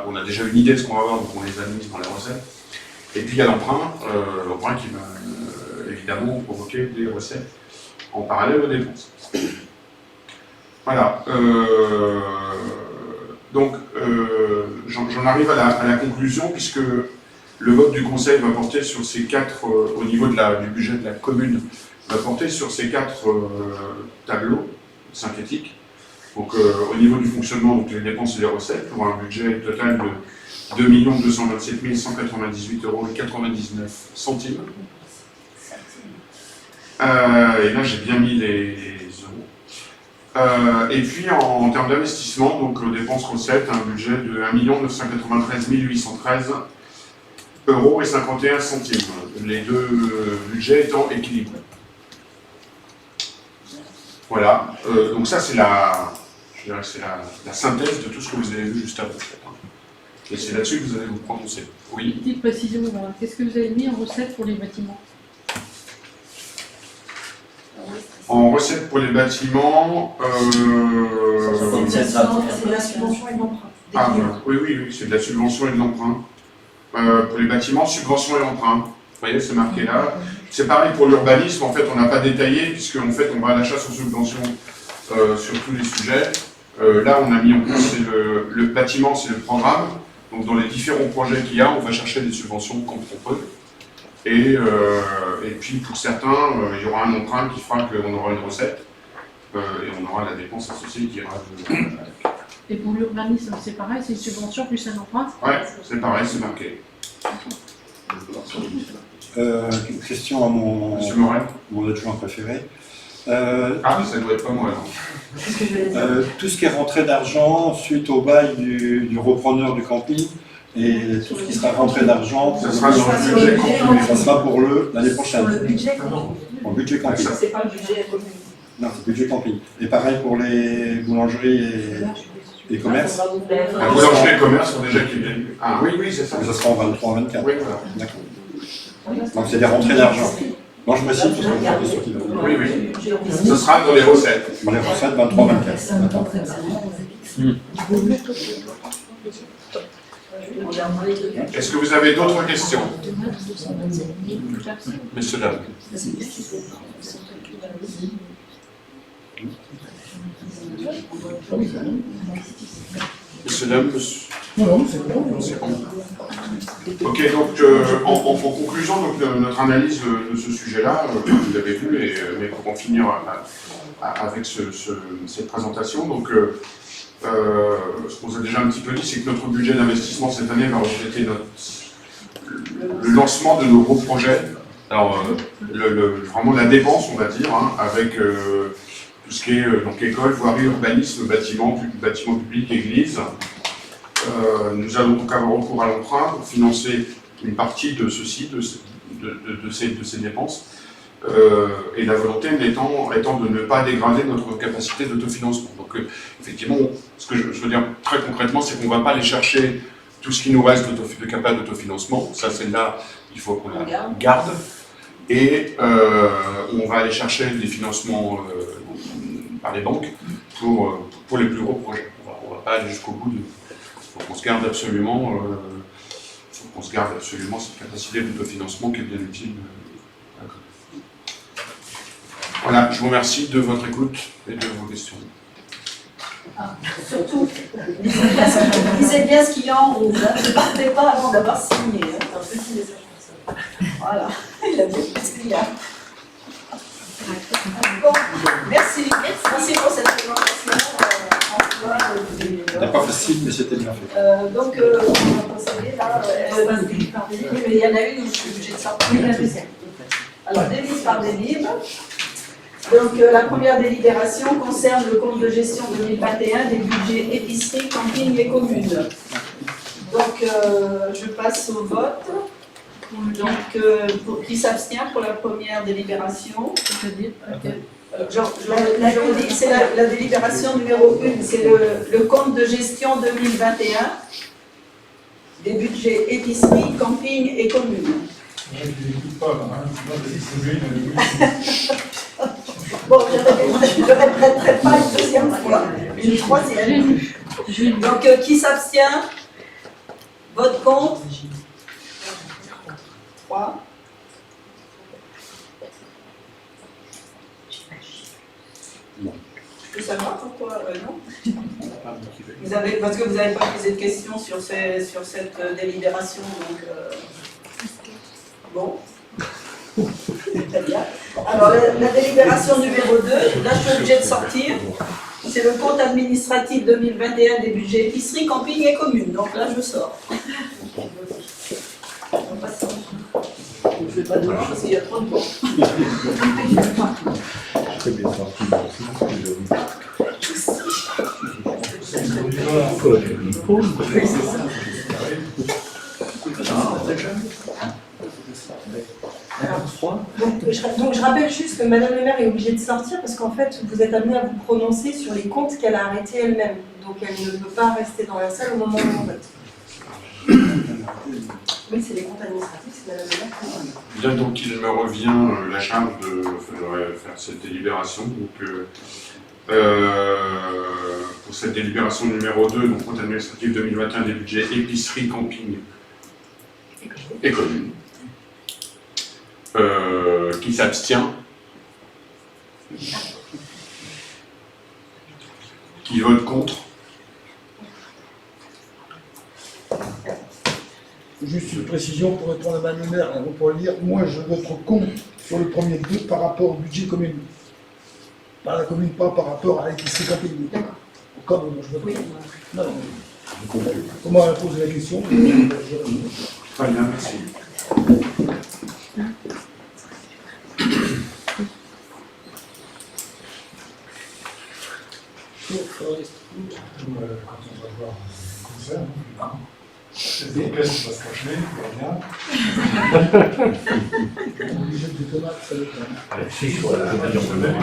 on a déjà une idée de ce qu'on va avoir, donc on les a mis dans les recettes. Et puis il y a l'emprunt qui va évidemment provoquer des recettes en parallèle aux dépenses. Voilà. Donc j'en arrive à la conclusion, puisque le vote du Conseil va porter sur ces 4, au niveau du budget de la commune, va porter sur ces 4 tableaux synthétiques. Donc au niveau du fonctionnement, donc les dépenses et les recettes, pour un budget total de 2 227 198 € et 99 centimes. Et là j'ai bien mis les euros. Et puis en termes d'investissement, donc dépenses recettes, un budget de 1 993 813 € et 51 centimes. Les deux budgets étant équilibrés. Voilà. Donc ça c'est je dirais que c'est la synthèse de tout ce que vous avez vu juste avant. Et c'est là-dessus que vous allez vous prononcer. Oui. Petite précision, voilà. Qu'est-ce que vous avez mis en recette pour les bâtiments? En recette pour les bâtiments, C'est la subvention et l'emprunt. Ah, oui, c'est de la subvention et de l'emprunt. Pour les bâtiments, subvention et emprunt. Vous voyez, c'est marqué là. C'est pareil pour l'urbanisme, en fait, on n'a pas détaillé, puisque en fait, on va à la chasse aux subventions sur tous les sujets. Là, on a mis en place, le bâtiment, c'est le programme. Donc, dans les différents projets qu'il y a, on va chercher des subventions qu'on propose. Et puis pour certains, il y aura un emprunt qui fera qu'on aura une recette et on aura la dépense associée qui ira avec. Et pour l'urbanisme, c'est pareil, c'est une subvention plus un emprunt? Ouais, c'est pareil, c'est marqué. Question à Monsieur Morel. mon adjoint préféré. Ah, ça doit être pas moi, alors. Tout ce qui est rentré d'argent suite au bail du repreneur du camping et tout ce qui sera rentré d'argent, ça sera dans le budget camping. Ça sera pour l'année prochaine. Sur le budget camping. Pour le budget camping. C'est pas le budget commune. Non, c'est le budget camping. Et pareil pour les boulangeries et commerces. La boulangerie et le commerce sont déjà qui viennent. Ah oui, oui, c'est ça. Ça sera en 23-24. Oui, voilà. D'accord. Donc c'est des rentrées d'argent. Non, je précise parce que je suis sûr qu'il va. Oui, oui. Ce sera dans les recettes. Dans les recettes, 23-24. Est-ce que vous avez d'autres questions? Messieurs, dames. Messieurs, dames, monsieur. Non, c'est bon. C'est bon. Ok, donc en conclusion, donc, notre analyse de ce sujet-là, vous l'avez vu, mais pour en finir avec cette présentation, donc ce qu'on vous a déjà un petit peu dit, c'est que notre budget d'investissement cette année va refléter le lancement de nos gros projets. Alors, vraiment la dépense, on va dire, hein, avec tout ce qui est donc école, voirie, urbanisme, bâtiment public, église. Nous allons donc avoir recours à l'emprunt pour financer une partie de ceci, de ces dépenses. Et la volonté étant de ne pas dégrader notre capacité d'autofinancement. Donc effectivement, ce que je veux dire très concrètement, c'est qu'on ne va pas aller chercher tout ce qui nous reste de capacité d'autofinancement. Ça, c'est là, il faut qu'on la garde. Et on va aller chercher des financements par les banques pour les plus gros projets. On ne va pas aller jusqu'au bout de... Il faut qu'on se garde absolument, cette capacité d'autofinancement qui est bien utile. Voilà, je vous remercie de votre écoute et de vos questions. Surtout, lisez bien ce qu'il y a en rouge. Ne partez pas avant d'avoir signé. Voilà, il a bien fait ce qu'il y a. Bon, merci. Merci pour cette présentation. C'était pas facile, mais c'était bien fait. Donc, on va procéder là. Mais il y en a une où je suis obligée de sortir. Alors, délibéré par délibéré. Donc, la première délibération concerne le compte de gestion 2021 des budgets épicerie, camping et communes. Donc, je passe au vote. Donc, qui s'abstient pour la première délibération? C'est la délibération numéro 1, c'est le compte de gestion 2021 des budgets épicerie, camping et communes. Bon, je ne répéterai pas une deuxième fois, une troisième. Donc, qui s'abstient? Vote contre? 3. Je peux savoir pourquoi non? Parce que vous n'avez pas posé de questions sur cette délibération, donc bon. Très bien. Alors la délibération numéro 2, là je suis obligée de sortir. C'est le compte administratif 2021 des budgets épicerie, camping et communes. Donc là je sors. Je ne fais pas de parce qu'il y a trop de comptes. Très bien sorti. Donc je rappelle juste que Madame le maire est obligée de sortir parce qu'en fait vous êtes amené à vous prononcer sur les comptes qu'elle a arrêtés elle-même. Donc elle ne peut pas rester dans la salle au moment où on vote. Oui, c'est les comptes administratifs, c'est Madame le maire qui vote. Bien, donc il me revient la charge de faire cette délibération. Donc, pour cette délibération numéro 2, donc compte administratif 2021 des budgets épicerie, camping et communes. Qui s'abstient? Qui vote contre? Juste une précision pour répondre à Mme le maire, on pourrait dire, moi je vote contre sur le premier deux par rapport au budget commune. Par la commune, pas par rapport à l'épicerie cantine. Comme je vote contre. Non, non. Comment poser la question? Très bien, merci. Quand on va voir le concert, les orchestres vont se cacher, tout va bien. On est obligé de tomates, ça dépend. Si, voilà, on va dire que même.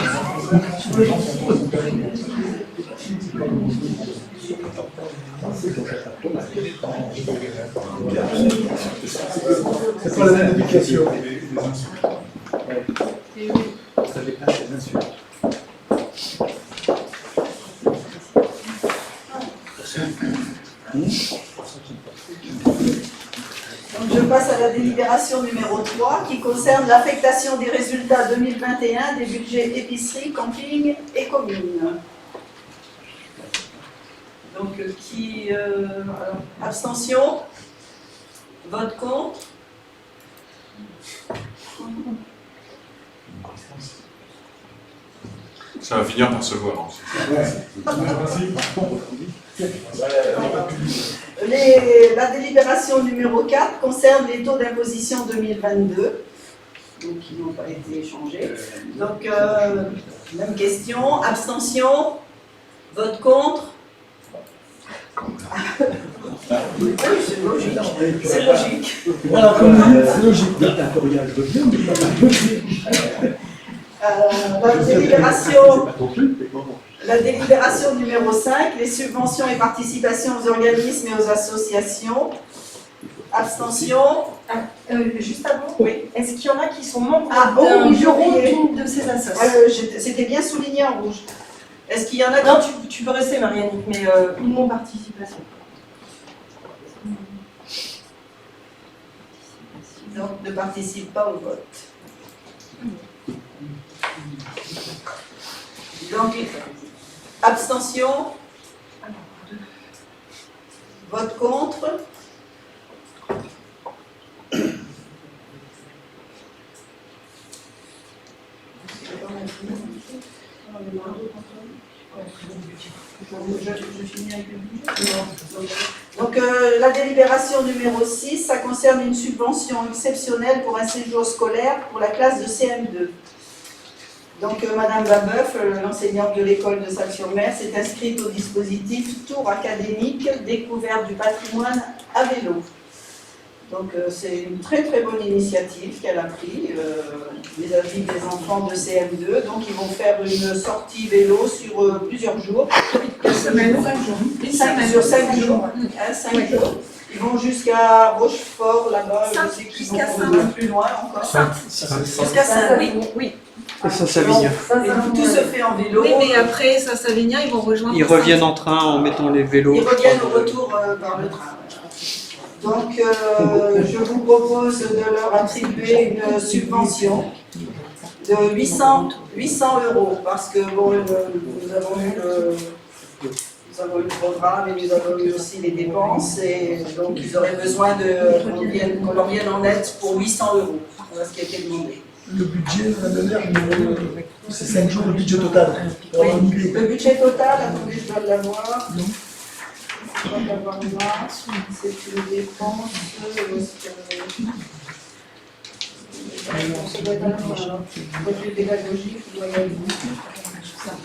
C'est pas la même éducation. Ça dépasse les insultes. Donc je passe à la délibération numéro 3 qui concerne l'affectation des résultats 2021 des budgets épicerie, camping et communes. Donc alors, abstention, vote contre. Ça va finir par se voir. La délibération numéro 4 concerne les taux d'imposition 2022, donc qui n'ont pas été changés. Donc, même question, abstention, vote contre. Oui, c'est logique. C'est logique. Voilà, comme vous dites, c'est logique. La délibération numéro 5, les subventions et participations aux organismes et aux associations. Abstention. Juste avant, Oui. est-ce qu'il y en a qui sont membres oui, d'un j'ai bureau oublié. d'une de ces associations? C'était bien souligné en rouge. Est-ce qu'il y en a Non, tu peux rester, Marianne, mais une non-participation. donc ne participent pas au vote? Donc, abstention, vote contre. Donc la délibération numéro 6, ça concerne une subvention exceptionnelle pour un séjour scolaire pour la classe de CM2. Donc Madame Babeuf, l'enseignante de l'école de Salles-sur-Mer, s'est inscrite au dispositif Tour académique découverte du patrimoine à vélo. Donc c'est une très très bonne initiative qu'elle a prise vis-à-vis des enfants de CM2. Donc ils vont faire une sortie vélo sur plusieurs jours. Une semaine, 5 jours. Sur 5 jours. 5 jours. Ils vont jusqu'à Rochefort, là-bas, je sais qu'ils vont un peu plus loin encore. Jusqu'à Saint-Denis. Oui. Et Saint-Savignin. Et donc tout se fait en vélo. Oui, mais après Saint-Savignin, ils vont rejoindre. Ils reviennent en train en mettant les vélos. Ils reviennent au retour par le train. Donc je vous propose de leur attribuer une subvention de 800 €, parce que bon, nous avons eu le programme et nous avons eu aussi les dépenses, et donc ils auraient besoin qu'on leur vienne en aide pour 800 €. Voilà ce qui a été demandé. Le budget, Madame la maire, c'est 5 jours le budget total. Pour avoir une idée. Le budget total, attendez, je dois l'avoir. Je dois l'avoir là. C'est une dépense.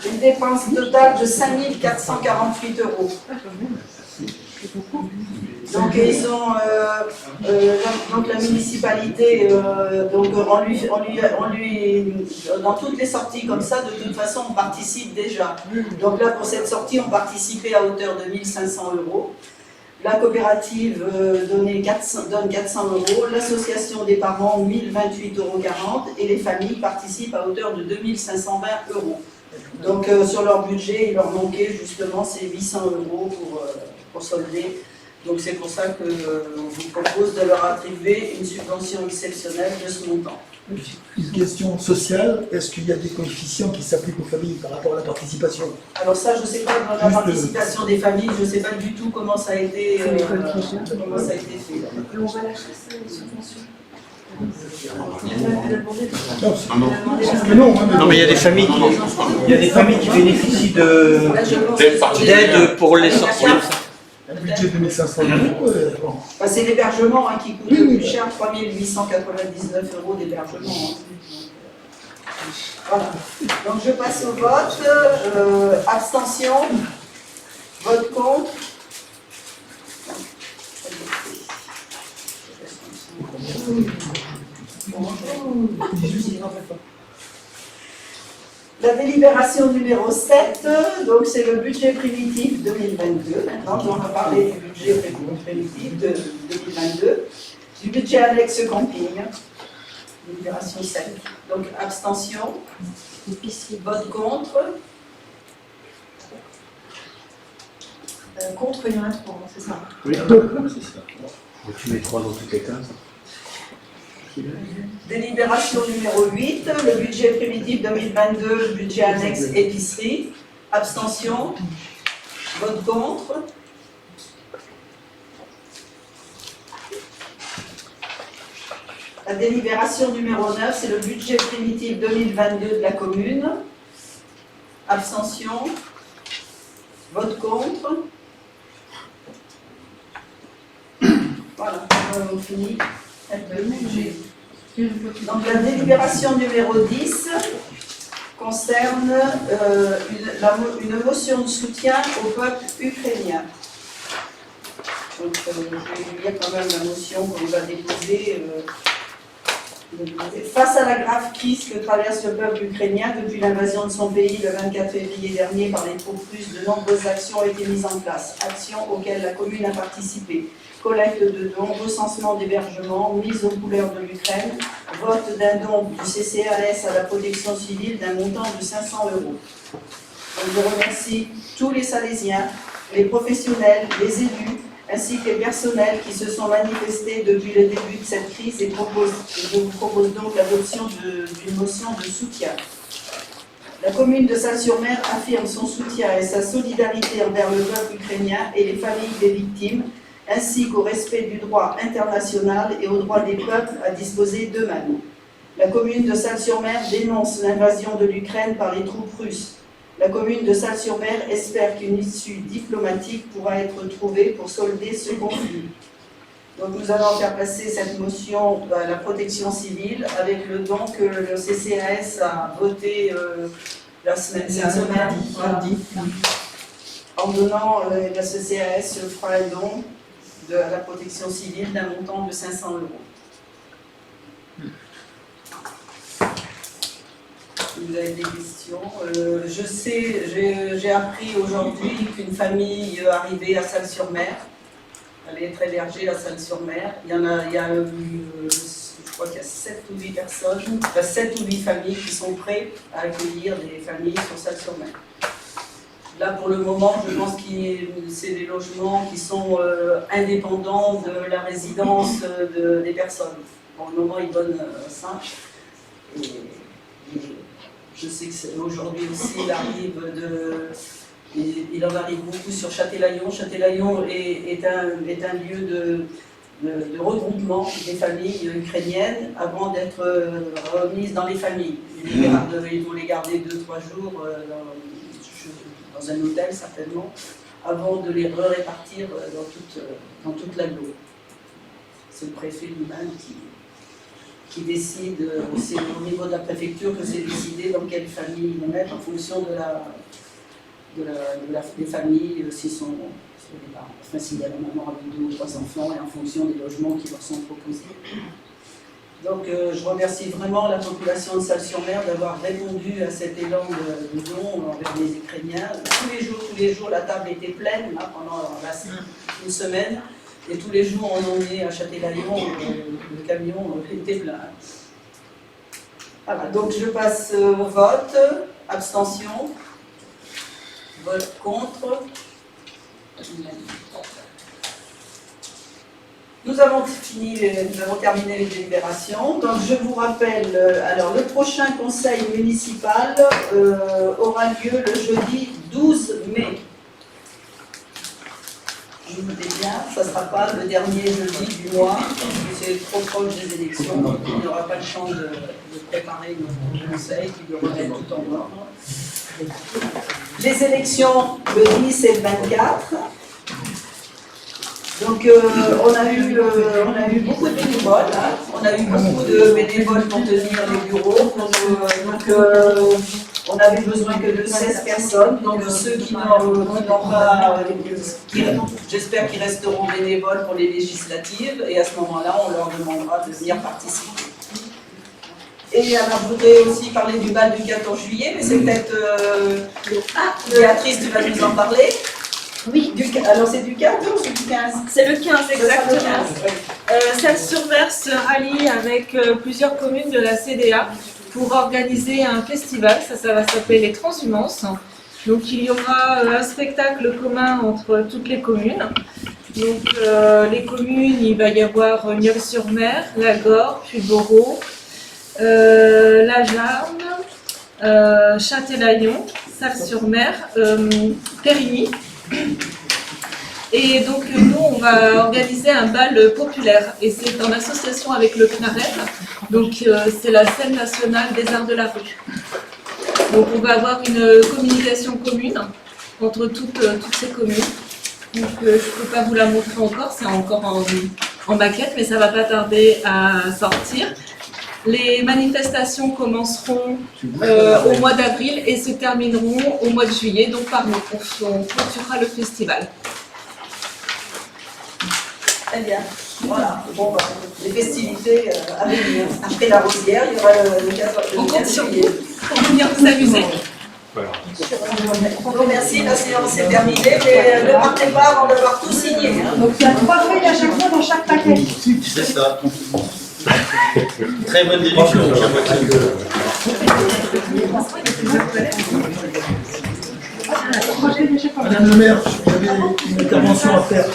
Une dépense totale de 5 448 €. Donc ils ont donc la municipalité dans toutes les sorties comme ça, de toute façon on participe déjà. Donc là pour cette sortie on participait à hauteur de 1 500 €. La coopérative donne 400 €, l'association des parents 1 028,40 € et les familles participent à hauteur de 2 520 €. Donc sur leur budget, il leur manquait justement ces 800 € pour solder Donc c'est pour ça qu'on vous propose de leur attribuer une subvention exceptionnelle de ce montant. Une question sociale, est-ce qu'il y a des coefficients qui s'appliquent aux familles par rapport à la participation? Alors ça, je ne sais pas, dans la participation des familles, je ne sais pas du tout comment ça a été, fait. Et on va la chasser les subventions. Non, mais il y a des familles qui bénéficient d'aide pour les sorties. Un budget de 2500 €, bon. Bah, c'est l'hébergement qui coûte le plus cher, 3 899 € d'hébergement. Voilà. Donc je passe au vote. Abstention. Vote contre. La délibération numéro 7, donc c'est le budget primitif 2022. Maintenant, on va parler du budget primitif de 2022, du budget annexe camping. Délibération 7. Donc abstention. Vote contre. Contre, il y en a 3, c'est ça? Oui, c'est ça. Tu mets 3 dans toutes les cases. Délibération numéro 8, le budget primitif 2022, budget annexe épicerie. Abstention. Vote contre. La délibération numéro 9, c'est le budget primitif 2022 de la commune. Abstention. Vote contre. Voilà, on finit. Donc la délibération numéro 10 concerne une motion de soutien au peuple ukrainien. Donc je vais lire quand même la motion qu'on va déposer. Face à la grave crise que traverse le peuple ukrainien depuis l'invasion de son pays le 24 février dernier par les troupes russes, de nombreuses actions ont été mises en place. Actions auxquelles la commune a participé. Collecte de dons, recensement d'hébergement, mise aux couleurs de l'Ukraine, vote d'un don du CCAS à la protection civile d'un montant de 500 €. Donc je remercie tous les Salésiens, les professionnels, les élus, ainsi que les personnels qui se sont manifestés depuis le début de cette crise et je vous propose donc l'adoption d'une motion de soutien. La commune de Salles-sur-Mer affirme son soutien et sa solidarité envers le peuple ukrainien et les familles des victimes, ainsi qu'au respect du droit international et au droit des peuples à disposer d'eux-mêmes. La commune de Salles-sur-Mer dénonce l'invasion de l'Ukraine par les troupes russes. La commune de Salles-sur-Mer espère qu'une issue diplomatique pourra être trouvée pour solder ce conflit. Donc nous allons faire passer cette motion à la protection civile avec le don que le CCAS a voté cette semaine, mardi. En donnant, la CCAS fera un don à la protection civile d'un montant de 500 €. Vous avez des questions? Je sais, j'ai appris aujourd'hui qu'une famille arrivée à Salles-sur-Mer allait être hébergée à Salles-sur-Mer. Je crois qu'il y a 7 ou 8 personnes, 7 ou 8 familles qui sont prêtes à accueillir des familles sur Salles-sur-Mer. Là, pour le moment, je pense que c'est des logements qui sont indépendants de la résidence des personnes. Pour le moment, ils donnent 5. Je sais qu'aujourd'hui aussi, il en arrive beaucoup sur Châtelaillon. Châtelaillon est un lieu de regroupement des familles ukrainiennes avant d'être remises dans les familles. Ils vont les garder 2-3 jours dans un hôtel certainement, avant de les répartir dans toute l'agglo. C'est le préfet lui-même qui décide, c'est au niveau de la préfecture que c'est décidé dans quelle famille ils mettent en fonction des familles, s'ils sont des parents. Enfin, s'il y a la maman avec 2 ou 3 enfants et en fonction des logements qui leur sont proposés. Donc je remercie vraiment la population de Salles-sur-Mer d'avoir répondu à cet élan de don envers les Ukrainiens. Tous les jours, la table était pleine là, pendant une semaine. Et tous les jours, on emmenait à Châtelaillon, le camion était plein. Voilà, donc je passe au vote. Abstention. Vote contre. Nous avons terminé les délibérations. Donc je vous rappelle, alors le prochain conseil municipal aura lieu le jeudi 12 mai. Je me dis bien, ça ne sera pas le dernier jeudi du mois, parce que c'est trop proche des élections, donc il n'aura pas le temps de préparer notre conseil, qui doit remettre tout en ordre. Les élections le 10 et le 24. Donc on a eu beaucoup de bénévoles, hein. On a eu beaucoup de bénévoles pour tenir les bureaux, on n'avait besoin que de 16 personnes, donc ceux qui n'ont pas, j'espère qu'ils resteront bénévoles pour les législatives, et à ce moment-là on leur demandera de venir participer. Et alors je voudrais aussi parler du bal du 14 juillet, mais c'est peut-être... Béatrice, tu vas nous en parler? Oui. Alors c'est du 14 ou du 15? C'est le 15 exactement. Celles-sur-Mer se rallie avec plusieurs communes de la CDA pour organiser un festival, ça va s'appeler les Transhumances. Donc il y aura un spectacle commun entre toutes les communes. Donc les communes, il va y avoir Nieul-sur-Mer, Lagorre, Puyboreau, La Jarne, Châtelaillon, Salles-sur-Mer, Périgny. Et donc nous on va organiser un bal populaire et c'est en association avec le CNAREM, donc c'est la scène nationale des arts de la rue. Donc on va avoir une communication commune entre toutes ces communes. Donc je ne peux pas vous la montrer encore, c'est encore en maquette, mais ça ne va pas tarder à sortir. Les manifestations commenceront au mois d'avril et se termineront au mois de juillet, donc par nous, on clôturera le festival. Très bien. Voilà. Bon, les festivités à venir. Après la Rosière, il y aura le 14 juillet. Pour venir vous amuser. Voilà. Bon, merci, la séance est terminée, mais ne partez pas avant d'avoir tout signé. Hein. Donc il y a 3 feuilles à chaque fois dans chaque paquet. C'est ça. Très bonne déduction. Madame le maire, j'avais une intervention à faire.